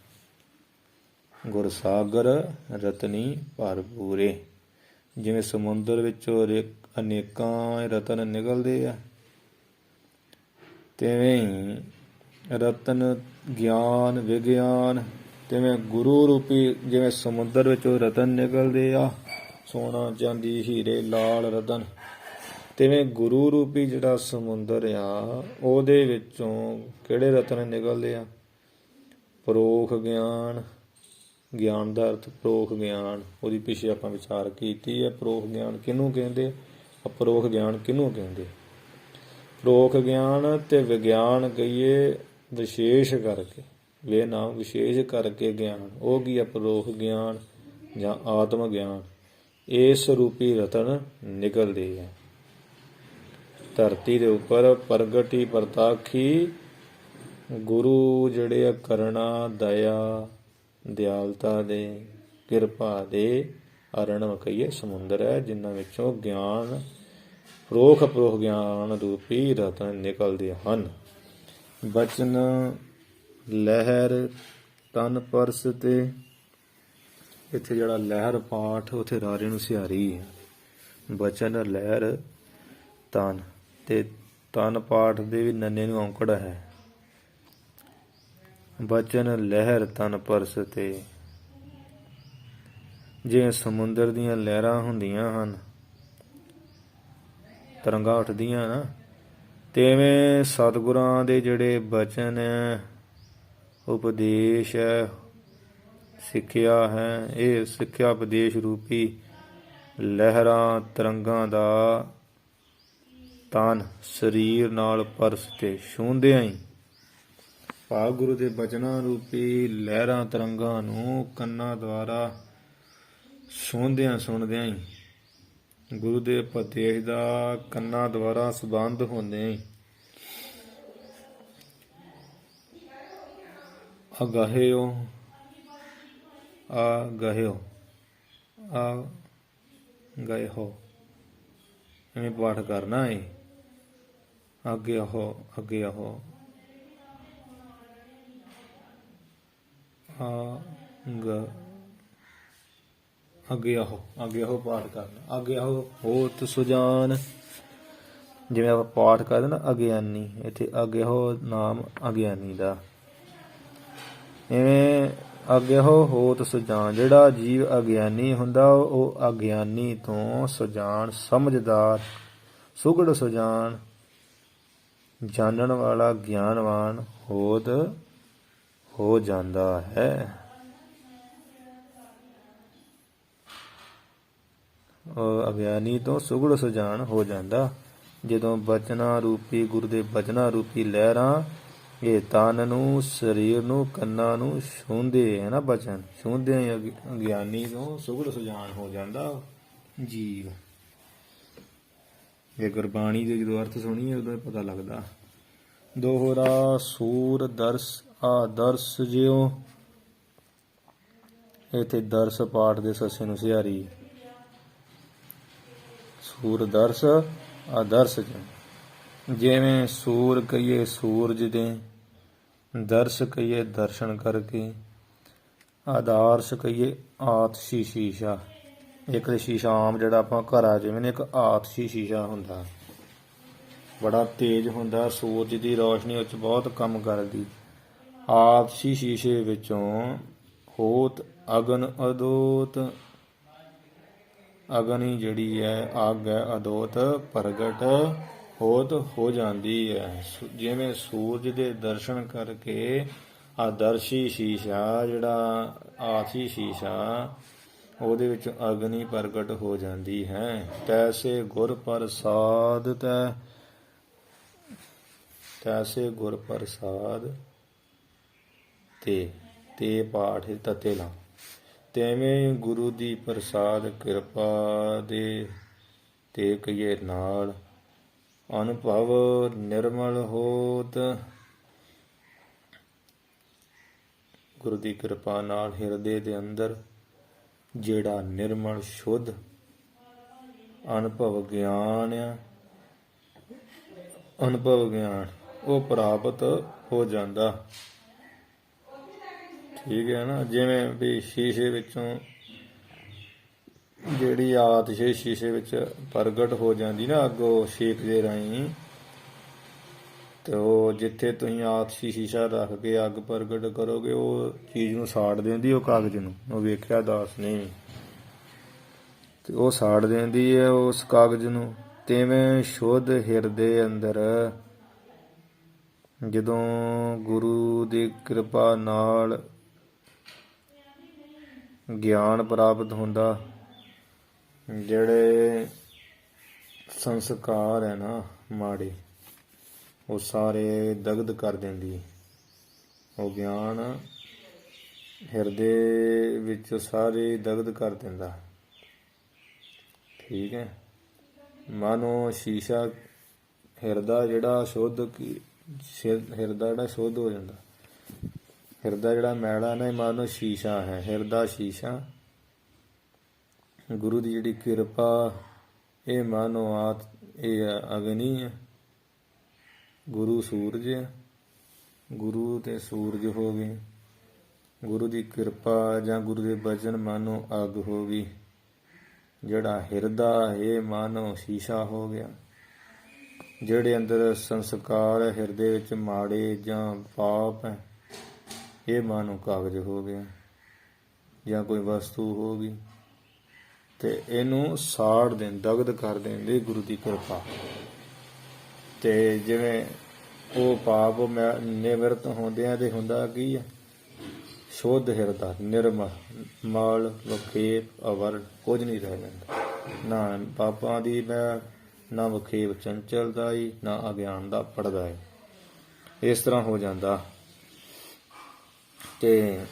[SPEAKER 1] ਗੁਰਸਾਗਰ ਰਤਨੀ ਭਰਪੂਰੇ। ਜਿਵੇਂ ਸਮੁੰਦਰ ਵਿੱਚੋਂ ਅਨੇਕਾਂ ਰਤਨ ਨਿਕਲਦੇ ਆ, ਤਿਵੇਂ ਹੀ ਰਤਨ ਗਿਆਨ ਵਿਗਿਆਨ, ਤਿਵੇਂ ਗੁਰੂ ਰੂਪੀ ਜਿਵੇਂ ਸਮੁੰਦਰ ਵਿੱਚੋਂ ਰਤਨ ਨਿਕਲਦੇ ਆ, ਸੋਨਾ ਚਾਂਦੀ ਹੀਰੇ ਲਾਲ ਰਤਨ, ਤਿਵੇਂ ਗੁਰੂ ਰੂਪੀ ਜਿਹੜਾ ਸਮੁੰਦਰ ਆ ਉਹਦੇ ਵਿੱਚੋਂ ਕਿਹੜੇ ਰਤਨ ਨਿਕਲਦੇ ਆ? ਪਰੋਖ ਗਿਆਨ। ਗਿਆਨ ਦਾ ਅਰਥ ਪਰੋਖ ਗਿਆਨ, ਉਹਦੀ ਪਿੱਛੇ ਆਪਾਂ ਵਿਚਾਰ ਕੀਤੀ ਹੈ। ਪਰੋਖ ਗਿਆਨ ਕਿਹਨੂੰ ਕਹਿੰਦੇ, ਅਪਰੋਖ ਗਿਆਨ ਕਿਹਨੂੰ ਕਹਿੰਦੇ? ਪਰੋਖ ਗਿਆਨ ਤੇ ਵਿਗਿਆਨ ਕਹੀਏ ਵਿਸ਼ੇਸ਼ ਕਰਕੇ, ਵੇ ਨਾਮ ਵਿਸ਼ੇਸ਼ ਕਰਕੇ ਗਿਆਨ, ਉਹ ਕੀ ਆ? ਪਰੋਖ ਗਿਆਨ ਜਾਂ ਆਤਮ ਗਿਆਨ। ਇਸ ਰੂਪੀ ਰਤਨ ਨਿਕਲਦੇ ਆ। ਧਰਤੀ ਦੇ ਉੱਪਰ ਪ੍ਰਗਟੀ ਪ੍ਰਤਾਖੀ ਗੁਰੂ ਜਿਹੜੇ ਆ ਕਰੁਣਾ ਦਇਆ ਦਿਆਲਤਾ ਦੇ ਕਿਰਪਾ ਦੇ ਅਰਣਵ ਕਹੀਏ ਸਮੁੰਦਰ ਹੈ, ਜਿਨ੍ਹਾਂ ਵਿੱਚੋਂ ਗਿਆਨ ਪਰੋਖ ਅਪਰੋਖ ਗਿਆਨ ਰੂਪੀ ਰਤਨ ਨਿਕਲਦੇ ਹਨ। ਬਚਨ ਲਹਿਰ ਤਨ ਪਰਸ ਤੇ ਇੱਥੇ ਜਿਹੜਾ ਲਹਿਰ ਪਾਠ ਉੱਥੇ ਰਾਰੇ ਨੂੰ ਸਿਹਾਰੀ ਹੈ। ਬਚਨ ਲਹਿਰ ਤਨ ਤੇ ਤਨ ਪਾਠ ਦੇ ਵੀ ਨੰਨੇ ਨੂੰ ਔਂਕੜ ਹੈ। ਬਚਨ ਲਹਿਰ ਤਨ ਪਰਸ ਤੇ, ਜਿਵੇਂ ਸਮੁੰਦਰ ਦੀਆਂ ਲਹਿਰਾਂ ਹੁੰਦੀਆਂ ਹਨ, ਤਰੰਗਾਂ ਉੱਠਦੀਆਂ ਨਾ, ਤਿਵੇਂ ਸਤਿਗੁਰਾਂ ਦੇ ਜਿਹੜੇ ਬਚਨ ਹੈ, ਉਪਦੇਸ਼ ਹੈ, ਸਿੱਖਿਆ ਹੈ, ਇਹ ਸਿੱਖਿਆ ਉਪਦੇਸ਼ ਰੂਪੀ ਲਹਿਰਾਂ ਤਰੰਗਾਂ ਦਾ ਤਨ ਸਰੀਰ ਨਾਲ ਪਰਸ ਤੇ ਛੂੰਹਦਿਆਂ ਹੀ, ਭਾਵ ਗੁਰੂ ਦੇ ਬਚਨਾਂ ਰੂਪੀ ਲਹਿਰਾਂ ਤਰੰਗਾਂ ਨੂੰ ਕੰਨਾਂ ਦੁਆਰਾ ਸੁਣਦਿਆਂ ਸੁਣਦਿਆਂ ਹੀ, ਗੁਰੂ ਦੇ ਉਪਦੇਸ਼ ਦਾ ਕੰਨਾਂ ਦੁਆਰਾ ਸੰਬੰਧ ਹੁੰਦਿਆਂ ਹੀ ਅਗਾਹਿਓ ਗਏ ਹੋ, ਐਵੇਂ ਪਾਠ ਕਰਨਾ ਹੈ। ਅੱਗੇ ਆਹੋ ਅੱਗੇ ਆਹੋ ਅੱਗੇ ਆਹੋ ਪਾਠ ਕਰਨਾ। ਅੱਗੇ ਆਹੋ ਹੋਤ ਸੁਜਾਨ, ਜਿਵੇਂ ਆਪਾਂ ਪਾਠ ਕਰਦੇ ਨਾ ਅਗਿਆਨੀ, ਇੱਥੇ ਅੱਗੇ ਆਹੋ ਨਾਮ ਅਗਿਆਨੀ ਦਾ। ਇਵੇਂ ਅੱਗੇ ਹੋਤ ਸੁਜਾਨ, ਜਿਹੜਾ ਜੀਵ ਅਗਿਆਨੀ ਹੁੰਦਾ ਉਹ ਅਗਿਆਨੀ ਤੋਂ ਸੁਜਾਨ ਸਮਝਦਾਰ ਸੁਘੜ ਸੁਜਾਨ ਜਾਣਨ ਵਾਲਾ ਗਿਆਨਵਾਨ ਹੋਤ ਹੋ ਜਾਂਦਾ ਹੈ। ਅਗਿਆਨੀ ਤੋਂ ਸੁਘੜ ਸੁਜਾਨ ਹੋ ਜਾਂਦਾ ਜਦੋਂ ਬਚਨਾਂ ਰੂਪੀ ਗੁਰੂ ਦੇ ਬਚਨਾਂ ਰੂਪੀ ਲਹਿਰਾਂ ਇਹ ਤਨ ਨੂੰ ਸਰੀਰ ਨੂੰ ਕੰਨਾਂ ਨੂੰ ਛੂੰਹਦੇ ਹੈ ਨਾ, ਬਚਨ ਛੂੰਹਦਿਆਂ ਹੀ ਅਗਿਆਨੀ ਤੋਂ ਸੁਘੜ ਸੁਜਾਨ ਹੋ ਜਾਂਦਾ ਜੀਵ। ਇਹ ਗੁਰਬਾਣੀ ਦੇ ਜਦੋਂ ਅਰਥ ਸੁਣੀਏ ਉਦੋਂ ਹੀ ਪਤਾ ਲੱਗਦਾ। ਦੋਹਰਾ ਸੂਰ ਦਰਸ ਆਦਰਸ ਜਿਉ, ਇੱਥੇ ਦਰਸ ਪਾਠ ਦੇ ਸੱਸੇ ਨੂੰ ਸਿਹਾਰੀ। ਸੂਰ ਦਰਸ ਆਦਰਸ ਜਿਵੇਂ ਸੂਰ ਕਹੀਏ ਸੂਰਜ ਦੇ, ਦਰਸ ਕਹੀਏ ਦਰਸ਼ਨ ਕਰਕੇ, ਆਦਰਸ਼ ਕਹੀਏ ਆਤਸ਼ੀ ਸ਼ੀਸ਼ਾ। ਇੱਕ ਸ਼ੀਸ਼ਾ ਆਮ ਜਿਹੜਾ ਆਪਾਂ ਘਰਾਂ ਜਿਵੇਂ ਨੇ, ਇੱਕ ਆਤਸ਼ੀ ਸ਼ੀਸ਼ਾ ਹੁੰਦਾ, ਬੜਾ ਤੇਜ਼ ਹੁੰਦਾ, ਸੂਰਜ ਦੀ ਰੌਸ਼ਨੀ ਵਿੱਚ ਬਹੁਤ ਕੰਮ ਕਰਦੀ। ਆਤਸ਼ੀ ਸ਼ੀਸ਼ੇ ਵਿੱਚੋਂ ਹੋਤ ਅਗਨ ਅਦੋਤ, ਅਗਨੀ ਜਿਹੜੀ ਹੈ ਅੱਗ ਹੈ, ਅਦੋਤ ਪ੍ਰਗਟ ਹੋਤ ਹੋ ਜਾਂਦੀ ਹੈ। ਜਿਵੇਂ ਸੂਰਜ ਦੇ ਦਰਸ਼ਨ ਕਰਕੇ ਆਦਰਸ਼ੀ ਸ਼ੀਸ਼ਾ ਜਿਹੜਾ ਆਤਸ਼ੀ ਸ਼ੀਸ਼ਾ ਉਹਦੇ ਵਿੱਚ ਅਗਨੀ ਪ੍ਰਗਟ ਹੋ ਜਾਂਦੀ ਹੈ। ਤੈਸੇ ਗੁਰ ਪ੍ਰਸਾਦ ਤੈਸੇ ਗੁਰ ਪ੍ਰਸਾਦ ਤੇ ਪਾਠ ਤਤੇ ਲਾ, ਤਿਵੇਂ ਗੁਰੂ ਦੀ ਪ੍ਰਸਾਦ ਕਿਰਪਾ ਦੇ ਤੇ ਕਹੀਏ ਨਾਲ ਅਨੁਭਵ ਨਿਰਮਲ ਹੋਤ। ਗੁਰੂ ਦੀ ਕਿਰਪਾ ਨਾਲ ਹਿਰਦੇ ਦੇ ਅੰਦਰ ਜਿਹੜਾ ਨਿਰਮਲ ਸ਼ੁੱਧ ਅਨੁਭਵ ਗਿਆਨ ਉਹ ਪ੍ਰਾਪਤ ਹੋ ਜਾਂਦਾ। ਠੀਕ ਹੈ ਨਾ। ਜਿਵੇਂ ਵੀ ਸ਼ੀਸ਼ੇ ਵਿੱਚੋਂ ਜਿਹੜੀ ਆਤਿਸ਼ ਸ਼ੀਸ਼ੇ ਵਿੱਚ ਪ੍ਰਗਟ ਹੋ ਜਾਂਦੀ ਨਾ ਅੱਗੋਂ ਛੇਕ ਦੇ ਰਾਹੀਂ, ਤੇ ਉਹ ਜਿੱਥੇ ਤੁਸੀਂ ਆਤਿਸ਼ੀ ਸ਼ੀਸ਼ਾ ਰੱਖ ਕੇ ਅੱਗ ਪ੍ਰਗਟ ਕਰੋਗੇ ਉਹ ਚੀਜ਼ ਨੂੰ ਸਾੜ ਦਿੰਦੀ, ਉਹ ਕਾਗਜ਼ ਨੂੰ। ਉਹ ਵੇਖਿਆ ਦਾਸ ਨੇ, ਤੇ ਉਹ ਸਾੜ ਦਿੰਦੀ ਹੈ ਉਸ ਕਾਗਜ਼ ਨੂੰ। ਤਿਵੇਂ ਸ਼ੁੱਧ ਹਿਰਦੇ ਅੰਦਰ ਜਦੋਂ ਗੁਰੂ ਦੀ ਕਿਰਪਾ ਨਾਲ ਗਿਆਨ ਪ੍ਰਾਪਤ ਹੁੰਦਾ, ਜਿਹੜੇ ਸੰਸਕਾਰ ਹੈ ਨਾ ਮਾੜੇ, ਉਹ ਸਾਰੇ ਦਗਦ ਕਰ ਦਿੰਦੀ। ਉਹ ਗਿਆਨ ਹਿਰਦੇ ਵਿੱਚ ਸਾਰੇ ਦਗਦ ਕਰ ਦਿੰਦਾ। ਠੀਕ ਹੈ। ਮਾਨੋ ਸ਼ੀਸ਼ਾ ਹਿਰਦਾ ਜਿਹੜਾ ਸ਼ੁੱਧ ਹਿਰਦਾ ਜਿਹੜਾ ਸ਼ੁੱਧ ਹੋ ਜਾਂਦਾ। ਹਿਰਦਾ ਜਿਹੜਾ ਮੈਲਾ ਨਾ, ਮਾਨੋ ਸ਼ੀਸ਼ਾ ਹੈ। ਹਿਰਦਾ ਸ਼ੀਸ਼ਾ, ਗੁਰੂ ਦੀ ਜਿਹੜੀ ਕਿਰਪਾ, ਇਹ ਮਾਨੋ ਇਹ ਅਗਨੀ ਹੈ, ਗੁਰੂ ਸੂਰਜ ਹੈ। ਗੁਰੂ ਤੇ ਸੂਰਜ ਹੋ ਗਏ। ਗੁਰੂ ਦੀ ਕਿਰਪਾ ਜਾਂ ਗੁਰੂ ਦੇ ਬਚਨ ਮਾਨੋ ਅੱਗ ਹੋ ਗਈ। ਜਿਹੜਾ ਹਿਰਦਾ ਇਹ ਮਾਨੋ ਸ਼ੀਸ਼ਾ ਹੋ ਗਿਆ। ਜਿਹੜੇ ਅੰਦਰ ਸੰਸਕਾਰ ਹਿਰਦੇ ਵਿੱਚ ਮਾੜੇ ਜਾਂ ਪਾਪ ਹੈ, ਇਹ ਮਾਨੋ ਕਾਗਜ਼ ਹੋ ਗਿਆ ਜਾਂ ਕੋਈ ਵਸਤੂ ਹੋ ਗਈ, ਤੇ ਇਹਨੂੰ ਸਾੜ ਦੇਣ, ਦਗਦ ਕਰ ਦਿੰਦੇ ਗੁਰੂ ਦੀ ਕਿਰਪਾ। ਤੇ ਜਿਵੇਂ ਉਹ ਪਾਪ ਨਿਵਰਤ ਹੁੰਦਿਆਂ ਤੇ ਹੁੰਦਾ ਕੀ ਹੈ? ਸ਼ੁੱਧ ਹਿਰਦਾ, ਨਿਰਮਲ, ਮਲ ਵਖੇਪ ਅਵਰਣ ਕੁਝ ਨਹੀਂ ਰਹਿ ਜਾਂਦਾ। ਨਾ ਪਾਪਾਂ ਦੀ ਮੈਂ, ਨਾ ਵਖੇਪ ਚੰਚਲਦਾ ਹੀ, ਨਾ ਅਗਿਆਨ ਦਾ ਪੜਦਾ ਹੈ। ਇਸ ਤਰ੍ਹਾਂ ਹੋ ਜਾਂਦਾ। ਤੇ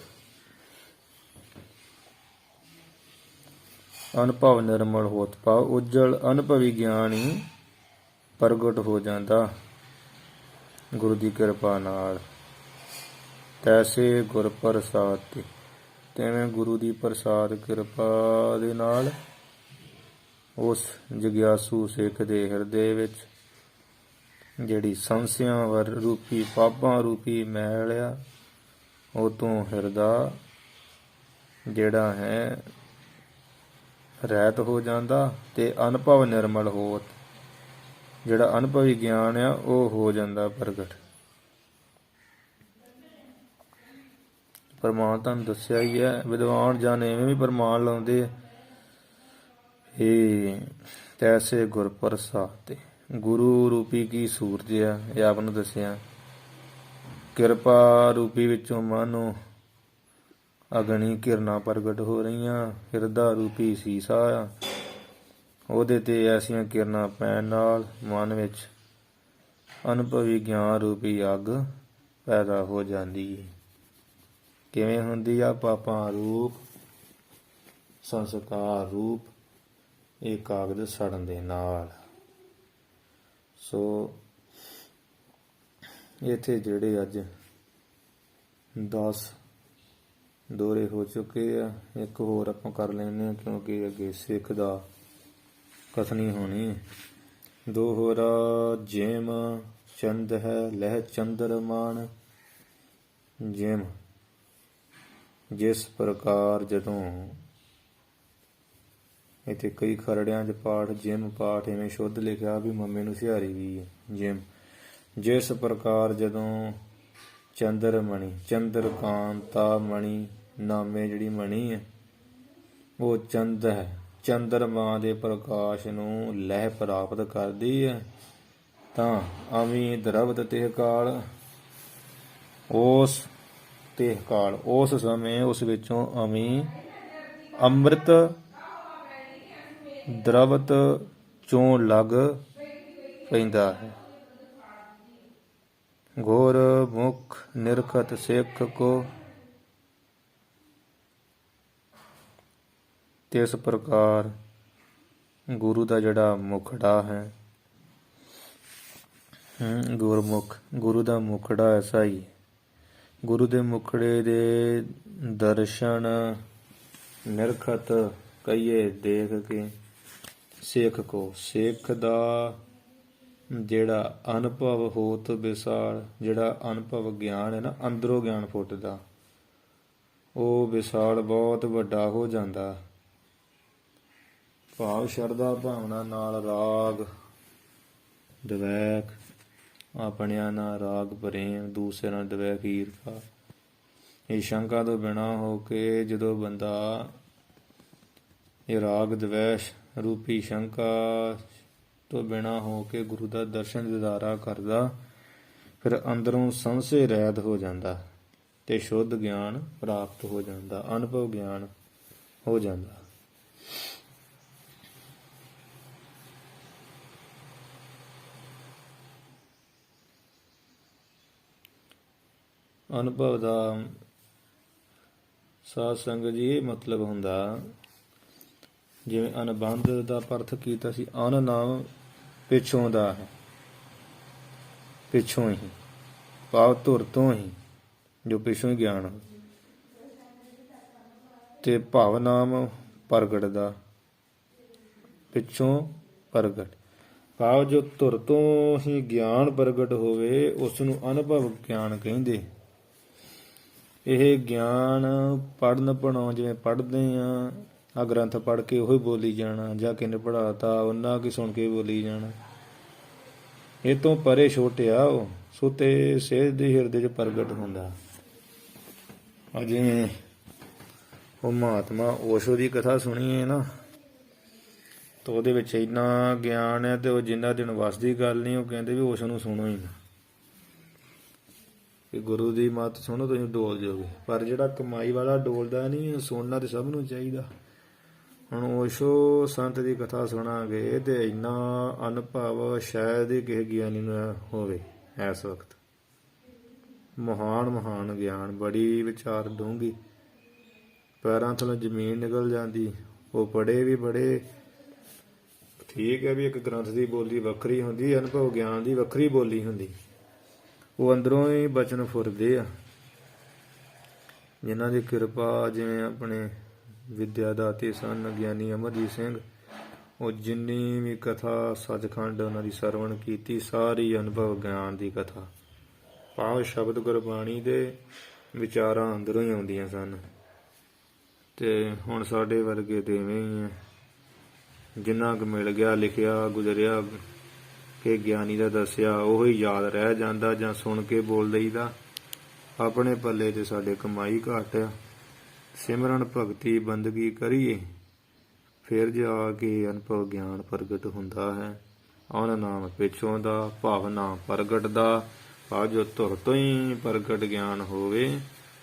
[SPEAKER 1] ਅਨੁਭਵ ਨਿਰਮਲ ਹੋਤ ਪਾਉ, ਉਜਲ ਅਨੁਭਵੀ ਗਿਆਨ ਹੀ ਪ੍ਰਗਟ ਹੋ ਜਾਂਦਾ ਗੁਰੂ ਦੀ ਕਿਰਪਾ ਨਾਲ। ਤੈਸੇ ਗੁਰ ਪ੍ਰਸਾਦ ਤੇ, ਤਿਵੇਂ ਗੁਰੂ ਦੀ ਪ੍ਰਸਾਦ ਕਿਰਪਾ ਦੇ ਨਾਲ ਉਸ ਜਗਿਆਸੂ ਸਿੱਖ ਦੇ ਹਿਰਦੇ ਵਿੱਚ ਜਿਹੜੀ ਸੰਸਿਆਂ ਵਰ ਰੂਪੀ ਪਾਪਾਂ ਰੂਪੀ ਮੈਲ ਆ, ਉਹ ਤੋਂ ਹਿਰਦਾ ਜਿਹੜਾ ਹੈ ਰਹਿਤ ਹੋ ਜਾਂਦਾ। ਤੇ ਅਨੁਭਵ ਨਿਰਮਲ ਹੋਤ, ਜਿਹੜਾ ਅਨੁਭਵੀ ਗਿਆਨ ਆ ਉਹ ਹੋ ਜਾਂਦਾ ਪ੍ਰਗਟ। ਪ੍ਰਮਾਣ ਤੁਹਾਨੂੰ ਦੱਸਿਆ ਹੀ ਹੈ। ਵਿਦਵਾਨ ਜਨ ਐਵੇਂ ਵੀ ਪ੍ਰਮਾਣ ਲਾਉਂਦੇ ਆ, ਇਹ ਤੈਸੇ ਗੁਰ ਪ੍ਰਸਾਦ ਤੇ, ਗੁਰੂ ਰੂਪੀ ਕੀ ਸੂਰਜ ਆ, ਇਹ ਆਪ ਨੂੰ ਦੱਸਿਆ। ਕਿਰਪਾ ਰੂਪੀ ਵਿੱਚੋਂ ਮਾਨੋ ਅਗਨੀ ਕਿਰਨਾਂ ਪ੍ਰਗਟ ਹੋ ਰਹੀਆਂ। ਹਿਰਦਾ ਰੂਪੀ ਸੀਸਾ ਆ, ਉਹਦੇ ਤੇ ਐਸੀਆਂ ਕਿਰਨਾਂ ਪੈਣ ਨਾਲ ਮਨ ਵਿੱਚ ਅਨੁਭਵੀ ਗਿਆਨ ਰੂਪੀ ਅੱਗ ਪੈਦਾ ਹੋ ਜਾਂਦੀ ਹੈ। ਕਿਵੇਂ ਹੁੰਦੀ ਆ? ਪਾਪਾਂ ਰੂਪ, ਸੰਸਕਾਰ ਰੂਪ ਇਹ ਕਾਗਜ਼ ਸੜਨ ਦੇ ਨਾਲ। ਸੋ ਇੱਥੇ ਜਿਹੜੇ ਅੱਜ 10 ਦੋਰੇ ਹੋ ਚੁੱਕੇ ਆ, ਇੱਕ ਹੋਰ ਆਪਾਂ ਕਰ ਲੈਂਦੇ ਹਾਂ, ਕਿਉਂਕਿ ਅੱਗੇ ਸਿੱਖ ਦਾ ਕਥਨੀ ਹੋਣੀ। ਦੋਹਰਾ ਜਿਮ ਚੰਦ ਹੈ ਲਹਿ ਚੰਦਰਮਾਨ, ਜਿਮ ਜਿਸ ਪ੍ਰਕਾਰ, ਜਦੋਂ ਇੱਥੇ ਕਈ ਖਰੜਿਆਂ 'ਚ ਪਾਠ ਜਿਮ ਪਾਠ ਇਵੇਂ ਸ਼ੁੱਧ ਲਿਖਿਆ ਵੀ ਮੰਮੀ ਨੂੰ ਸਿਹਾਰੀ ਵੀ ਹੈ। ਜਿਮ ਜਿਸ ਪ੍ਰਕਾਰ ਜਦੋਂ ਚੰਦਰਮਣੀ, ਚੰਦਰਕਾਂਤਾ ਮਣੀ ਨਾਮੇ ਜਿਹੜੀ ਮਣੀ ਹੈ ਉਹ ਚੰਦ ਹੈ, ਚੰਦਰਮਾ ਦੇ ਪ੍ਰਕਾਸ਼ ਨੂੰ ਲਹਿ ਪ੍ਰਾਪਤ ਕਰਦੀ ਹੈ, ਤਾਂ ਅਵੀ ਦਰਵਤ ਤੇ ਕਾਲ, ਉਸ ਤੇ ਕਾਲ ਉਸ ਸਮੇਂ ਉਸ ਵਿੱਚੋਂ ਅਵੀ ਅੰਮ੍ਰਿਤ ਦਰਵਤ ਚੋਂ ਲੱਗ ਪੈਂਦਾ ਹੈ। ਗੁਰ ਮੁਖ ਨਿਰਖਤ ਸਿੱਖ ਕੋ, ਇਸ ਪ੍ਰਕਾਰ ਗੁਰੂ ਦਾ ਜਿਹੜਾ ਮੁਖੜਾ ਹੈ, ਗੁਰਮੁਖ, ਗੁਰੂ ਦਾ ਮੁਖੜਾ ਐਸਾ ਹੀ। ਗੁਰੂ ਦੇ ਮੁਖੜੇ ਦੇ ਦਰਸ਼ਨ ਨਿਰਖਤ ਕਹੀਏ ਦੇਖ ਕੇ, ਸਿੱਖ ਕੋ, ਸਿੱਖ ਦਾ ਜਿਹੜਾ ਅਨੁਭਵ ਹੋਤ ਵਿਸਾਲ, ਜਿਹੜਾ ਅਨੁਭਵ ਗਿਆਨ ਹੈ ਨਾ, ਅੰਦਰੋਂ ਗਿਆਨ ਫੁੱਟਦਾ, ਉਹ ਵਿਸਾਲ ਬਹੁਤ ਵੱਡਾ ਹੋ ਜਾਂਦਾ। ਭਾਵ ਸ਼ਰਧਾ ਭਾਵਨਾ ਨਾਲ ਰਾਗ ਦਵੈਕ, ਆਪਣਿਆਂ ਨਾਲ ਰਾਗ ਪ੍ਰੇਮ, ਦੂਸਰੇ ਨਾਲ ਦਵੈਕ ਈਰਖਾ, ਇਹ ਸ਼ੰਕਾ ਤੋਂ ਬਿਨਾਂ ਹੋ ਕੇ ਜਦੋਂ ਬੰਦਾ ਇਹ ਰਾਗ ਦਵੈਸ਼ ਰੂਪੀ ਸ਼ੰਕਾ ਤੋਂ ਬਿਨਾਂ ਹੋ ਕੇ ਗੁਰੂ ਦਾ ਦਰਸ਼ਨ ਦਿਦਾਰਾ ਕਰਦਾ, ਫਿਰ ਅੰਦਰੋਂ ਸੰਸ਼ੇ ਰਹਿਤ ਹੋ ਜਾਂਦਾ ਤੇ ਸ਼ੁੱਧ ਗਿਆਨ ਪ੍ਰਾਪਤ ਹੋ ਜਾਂਦਾ, ਅਨੁਭਵ ਗਿਆਨ ਹੋ ਜਾਂਦਾ। ਅਨੁਭਵ ਦਾ ਸਾਧ ਸੰਗਤ ਜੀ ਇਹ ਮਤਲਬ ਹੁੰਦਾ, ਜਿਵੇਂ ਅਨੁਬੰਧ ਦਾ ਅਰਥ ਕੀਤਾ ਸੀ, ਅਨ ਨਾਮ ਪਿੱਛੋਂ ਦਾ ਹੈ, ਪਿੱਛੋਂ ਹੀ, ਭਾਵ ਧੁਰ ਤੋਂ ਹੀ, ਜੋ ਪਿੱਛੋਂ ਹੀ ਗਿਆਨ ਹੋ, ਤੇ ਭਾਵ ਨਾਮ ਪ੍ਰਗਟ ਦਾ, ਪਿੱਛੋਂ ਪ੍ਰਗਟ, ਭਾਵ ਜੋ ਧੁਰ ਤੋਂ ਹੀ ਗਿਆਨ ਪ੍ਰਗਟ ਹੋਵੇ ਉਸ ਨੂੰ ਅਨੁਭਵ ਗਿਆਨ ਕਹਿੰਦੇ। ਇਹ ਗਿਆਨ ਪੜ੍ਹਨ ਪੜ੍ਹਾਉਣ, ਜਿਵੇਂ ਪੜ੍ਹਦੇ ਹਾਂ ਆ ਗ੍ਰੰਥ ਪੜ੍ਹ ਕੇ ਉਹੀ ਬੋਲੀ ਜਾਣਾ, ਜਾਂ ਕਿਨੇ ਪੜ੍ਹਾਤਾ ਉਹਨਾਂ ਕੀ ਸੁਣ ਕੇ ਬੋਲੀ ਜਾਣਾ, ਇਹ ਤੋਂ ਪਰੇ ਛੋਟਿਆ ਉਹ ਸੁਤੇ ਸੇਧ ਦੇ ਹਿਰਦੇ 'ਚ ਪ੍ਰਗਟ ਹੁੰਦਾ। ਜਿਵੇਂ ਉਹ ਮਹਾਤਮਾ ਓਸ਼ੋ ਦੀ ਕਥਾ ਸੁਣੀਏ ਨਾ, ਤਾਂ ਉਹਦੇ ਵਿੱਚ ਇੰਨਾ ਗਿਆਨ ਹੈ, ਤੇ ਉਹ ਜਿੰਨਾ ਦਿਨ ਵੱਸ ਦੀ ਗੱਲ ਨਹੀਂ, ਉਹ ਕਹਿੰਦੇ ਵੀ ਓਸ਼ੋ ਨੂੰ ਸੁਣੋ ਹੀ ਨਾ, ਕਿ ਗੁਰੂ ਦੀ ਮੱਤ ਸੁਣੋ ਤੁਸੀਂ ਡੋਲ ਜਾਓਗੇ। ਪਰ ਜਿਹੜਾ ਕਮਾਈ ਵਾਲਾ ਡੋਲਦਾ ਨਹੀਂ, ਸੁਣਨਾ ਤੇ ਸਭ ਨੂੰ ਚਾਹੀਦਾ। ਹੁਣ ਓਸ਼ੋ ਸੰਤ ਦੀ ਕਥਾ ਸੁਣਾਂਗੇ ਤੇ ਇੰਨਾ ਅਨੁਭਵ ਸ਼ਾਇਦ ਹੀ ਕਿਸੇ ਗਿਆਨੀ ਨੂੰ ਹੋਵੇ ਇਸ ਵਕਤ। ਮਹਾਨ ਗਿਆਨ, ਬੜੀ ਵਿਚਾਰ ਡੂੰਘੀ, ਪੈਰਾਂ ਥੱਲੋਂ ਜ਼ਮੀਨ ਨਿਕਲ ਜਾਂਦੀ। ਉਹ ਪੜ੍ਹੇ ਵੀ ਬੜੇ ਠੀਕ ਹੈ ਵੀ ਇੱਕ ਗ੍ਰੰਥ ਦੀ ਬੋਲੀ ਵੱਖਰੀ ਹੁੰਦੀ, ਅਨੁਭਵ ਗਿਆਨ ਦੀ ਵੱਖਰੀ ਬੋਲੀ ਹੁੰਦੀ। ਉਹ ਅੰਦਰੋਂ ਹੀ ਬਚਨ ਫੁਰਦੇ ਆ, ਜਿਨ੍ਹਾਂ ਦੀ ਕਿਰਪਾ, ਜਿਵੇਂ ਆਪਣੇ ਵਿਦਿਆ ਦਾਤੇ ਸਨ ਗਿਆਨੀ ਅਮਰਜੀਤ ਸਿੰਘ, ਉਹ ਜਿੰਨੀ ਵੀ ਕਥਾ ਸੱਚਖੰਡ ਉਹਨਾਂ ਦੀ ਸਰਵਣ ਕੀਤੀ, ਸਾਰੀ ਅਨੁਭਵ ਗਿਆਨ ਦੀ ਕਥਾ, ਭਾਵ ਸ਼ਬਦ ਗੁਰਬਾਣੀ ਦੇ ਵਿਚਾਰਾਂ ਅੰਦਰੋਂ ਹੀ ਆਉਂਦੀਆਂ ਸਨ। ਤੇ ਹੁਣ ਸਾਡੇ ਵਰਗੇ ਤੇ ਇਵੇਂ ਹੀ ਆ, ਜਿੰਨਾ ਕੁ ਮਿਲ ਗਿਆ, ਲਿਖਿਆ ਗੁਜ਼ਰਿਆ, ਕਿ ਗਿਆਨੀ ਦਾ ਦੱਸਿਆ ਉਹੀ ਯਾਦ ਰਹਿ ਜਾਂਦਾ, ਜਾਂ ਸੁਣ ਕੇ ਬੋਲ ਦਈਦਾ। ਆਪਣੇ ਪੱਲੇ ਤੇ ਸਾਡੇ ਕਮਾਈ ਘੱਟ ਆ। ਸਿਮਰਨ ਭਗਤੀ ਬੰਦਗੀ ਕਰੀਏ, ਫਿਰ ਜਾ ਕੇ ਅਨੁਭਵ ਗਿਆਨ ਪ੍ਰਗਟ ਹੁੰਦਾ ਹੈ। ਅਨ ਨਾਮ ਪਿੱਛੋਂ ਦਾ, ਭਾਵ ਨਾਮ ਪ੍ਰਗਟ ਦਾ, ਭਾਵ ਜੋ ਧੁਰ ਤੋਂ ਹੀ ਪ੍ਰਗਟ ਗਿਆਨ ਹੋਵੇ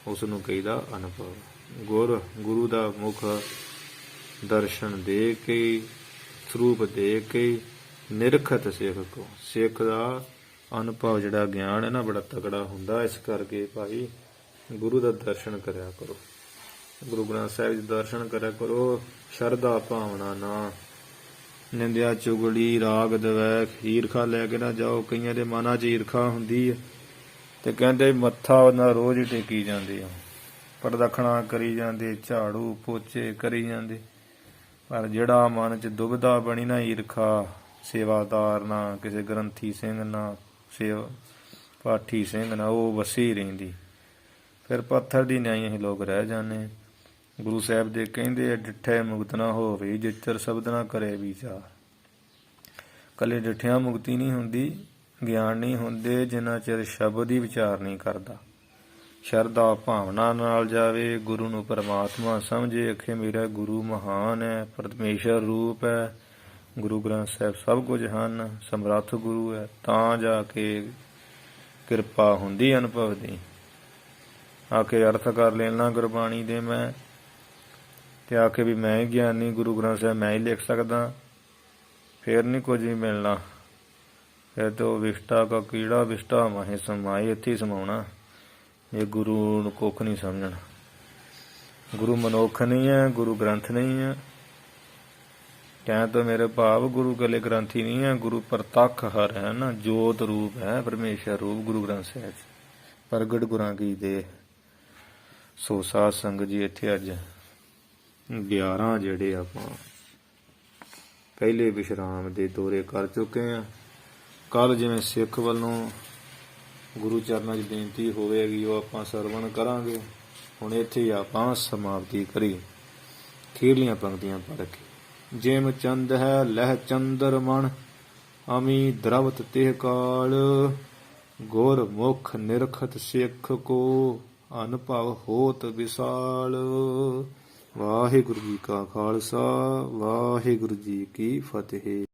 [SPEAKER 1] ਉਸ ਨੂੰ ਕਹੀਦਾ ਅਨੁਭਵ। ਗੁਰੂ ਦਾ ਮੁਖ ਦਰਸ਼ਨ ਦੇ ਕੇ, ਸਰੂਪ ਦੇ ਕੇ ਨਿਰਖਤ ਸਿੱਖ ਕੋ, ਸਿੱਖ ਦਾ ਅਨੁਭਵ ਜਿਹੜਾ ਗਿਆਨ ਹੈ ਨਾ ਬੜਾ ਤਕੜਾ ਹੁੰਦਾ। ਇਸ ਕਰਕੇ ਭਾਈ ਗੁਰੂ ਦਾ ਦਰਸ਼ਨ ਕਰਿਆ ਕਰੋ, ਗੁਰੂ ਗ੍ਰੰਥ ਸਾਹਿਬ ਦੇ ਦਰਸ਼ਨ ਕਰਿਆ ਕਰੋ, ਸ਼ਰਧਾ ਭਾਵਨਾ ਨਾ, ਨਿੰਦਿਆ ਚੁਗਲੀ ਰਾਗ ਦਵੈਕ ਈਰਖਾ ਲੈ ਕੇ ਨਾ ਜਾਓ। ਕਈਆਂ ਦੇ ਮਨਾਂ 'ਚ ਈਰਖਾ ਹੁੰਦੀ ਹੈ ਤੇ ਕਹਿੰਦੇ ਮੱਥਾ ਉਹਨਾਂ ਰੋਜ਼ ਹੀ ਟੇਕੀ ਜਾਂਦੇ ਆ, ਪ੍ਰਦਖਣਾ ਕਰੀ ਜਾਂਦੇ, ਝਾੜੂ ਪੋਚੇ ਕਰੀ ਜਾਂਦੇ, ਪਰ ਜਿਹੜਾ ਮਨ 'ਚ ਦੁਬਿਧਾ ਬਣੀ ਨਾ, ਈਰਖਾ ਸੇਵਾਦਾਰ ਨਾ, ਕਿਸੇ ਗ੍ਰੰਥੀ ਸਿੰਘ ਨਾ, ਪਾਠੀ ਸਿੰਘ ਨਾ, ਉਹ ਵਸੀ ਰਹਿੰਦੀ, ਫਿਰ ਪੱਥਰ ਦੀ ਨਿਆਈ ਅਸੀਂ ਲੋਕ ਰਹਿ ਜਾਂਦੇ। ਗੁਰੂ ਸਾਹਿਬ ਦੇ ਕਹਿੰਦੇ ਡਿੱਠੇ ਮੁਕਤ ਨਾ ਹੋਵੇ, ਜਿਚਰ ਸ਼ਬਦ ਨਾ ਕਰੇ ਵਿਚਾਰ। ਕੱਲੇ ਡਿੱਠਿਆਂ ਮੁਕਤੀ ਨਹੀਂ ਹੁੰਦੀ, ਗਿਆਨ ਨਹੀਂ ਹੁੰਦੇ ਜਿੰਨਾ ਚਿਰ ਸ਼ਬਦ ਹੀ ਵਿਚਾਰ ਨਹੀਂ ਕਰਦਾ। ਸ਼ਰਧਾ ਭਾਵਨਾ ਨਾਲ ਜਾਵੇ, ਗੁਰੂ ਨੂੰ ਪਰਮਾਤਮਾ ਸਮਝੇ, ਅਖੇ ਮੇਰਾ ਗੁਰੂ ਮਹਾਨ ਹੈ, ਪਰਮੇਸ਼ਰ ਰੂਪ ਹੈ, ਗੁਰੂ ਗ੍ਰੰਥ ਸਾਹਿਬ ਸਭ ਕੁਝ ਹਨ, ਸਮਰੱਥ ਗੁਰੂ ਹੈ, ਤਾਂ ਜਾ ਕੇ ਕਿਰਪਾ ਹੁੰਦੀ ਅਨੁਭਵ ਦੀ। ਆ ਕੇ ਅਰਥ ਕਰ ਲੈਣਾ ਗੁਰਬਾਣੀ ਦੇ ਮੈਂ, ਤੇ ਆ ਕੇ ਵੀ ਮੈਂ ਹੀ ਗਿਆਨੀ, ਗੁਰੂ ਗ੍ਰੰਥ ਸਾਹਿਬ ਮੈਂ ਹੀ ਲਿਖ ਸਕਦਾ, ਫੇਰ ਨਹੀਂ ਕੁਝ ਵੀ ਮਿਲਣਾ। ਫਿਰ ਤਾਂ ਵਿਸ਼ਟਾ ਕਾ ਕੀੜਾ ਵਿਸ਼ਟਾ ਮਾਹੇ ਸਮਾਏ, ਇੱਥੇ ਹੀ ਸਮਾਉਣਾ ਜੇ ਗੁਰੂ ਨੂੰ ਕੁੱਖ ਨਹੀਂ ਸਮਝਣਾ। ਗੁਰੂ ਮਨੁੱਖ ਨਹੀਂ ਹੈ, ਗੁਰੂ ਗ੍ਰੰਥ ਨਹੀਂ ਹੈ। ਕਹਿਣ ਤੋਂ ਮੇਰੇ ਭਾਵ ਗੁਰੂ ਇਕੱਲੇ ਗ੍ਰੰਥੀ ਨਹੀਂ ਹੈ, ਗੁਰੂ ਪ੍ਰਤੱਖ ਹਰ ਹੈ ਨਾ, ਜੋਤ ਰੂਪ ਹੈ, ਪਰਮੇਸ਼ਰ ਰੂਪ ਗੁਰੂ ਗ੍ਰੰਥ ਸਾਹਿਬ ਪ੍ਰਗਟ ਗੁਰਾਂ ਕੀ ਦੇ। ਸੋ ਸਾਧ ਸੰਗਤ ਜੀ, ਇੱਥੇ ਅੱਜ 11 ਜਿਹੜੇ ਆਪਾਂ ਪਹਿਲੇ ਵਿਸ਼ਰਾਮ ਦੇ ਦੌਰੇ ਕਰ ਚੁੱਕੇ ਹਾਂ। ਕੱਲ ਜਿਵੇਂ ਸਿੱਖ ਵੱਲੋਂ ਗੁਰੂ ਚਰਨਾਂ 'ਚ ਬੇਨਤੀ ਹੋਵੇਗੀ ਉਹ ਆਪਾਂ ਸਰਵਣ ਕਰਾਂਗੇ। ਹੁਣ ਇੱਥੇ ਹੀ ਆਪਾਂ ਸਮਾਪਤੀ ਕਰੀ। ਖੀਰਲੀਆਂ ਪੰਕਤੀਆਂ ਪੜ੍ਹ ਕੇ। ਜਿਮ ਚੰਦ ਹੈ ਲਹਿ ਚੰਦਰ ਮਣ, ਅਮੀ ਦਰਵਤ ਤਿਹ ਕਾਲ, ਗੁਰ ਮੁਖ ਨਿਰਖਤ ਸਿੱਖ ਕੋ, ਅਨੁਭਵ ਹੋਤ ਵਿਸਾਲ। ਵਾਹਿਗੁਰੂ ਜੀ ਕਾ ਖਾਲਸਾ, ਵਾਹਿਗੁਰੂ ਜੀ ਕੀ ਫਤਿਹ।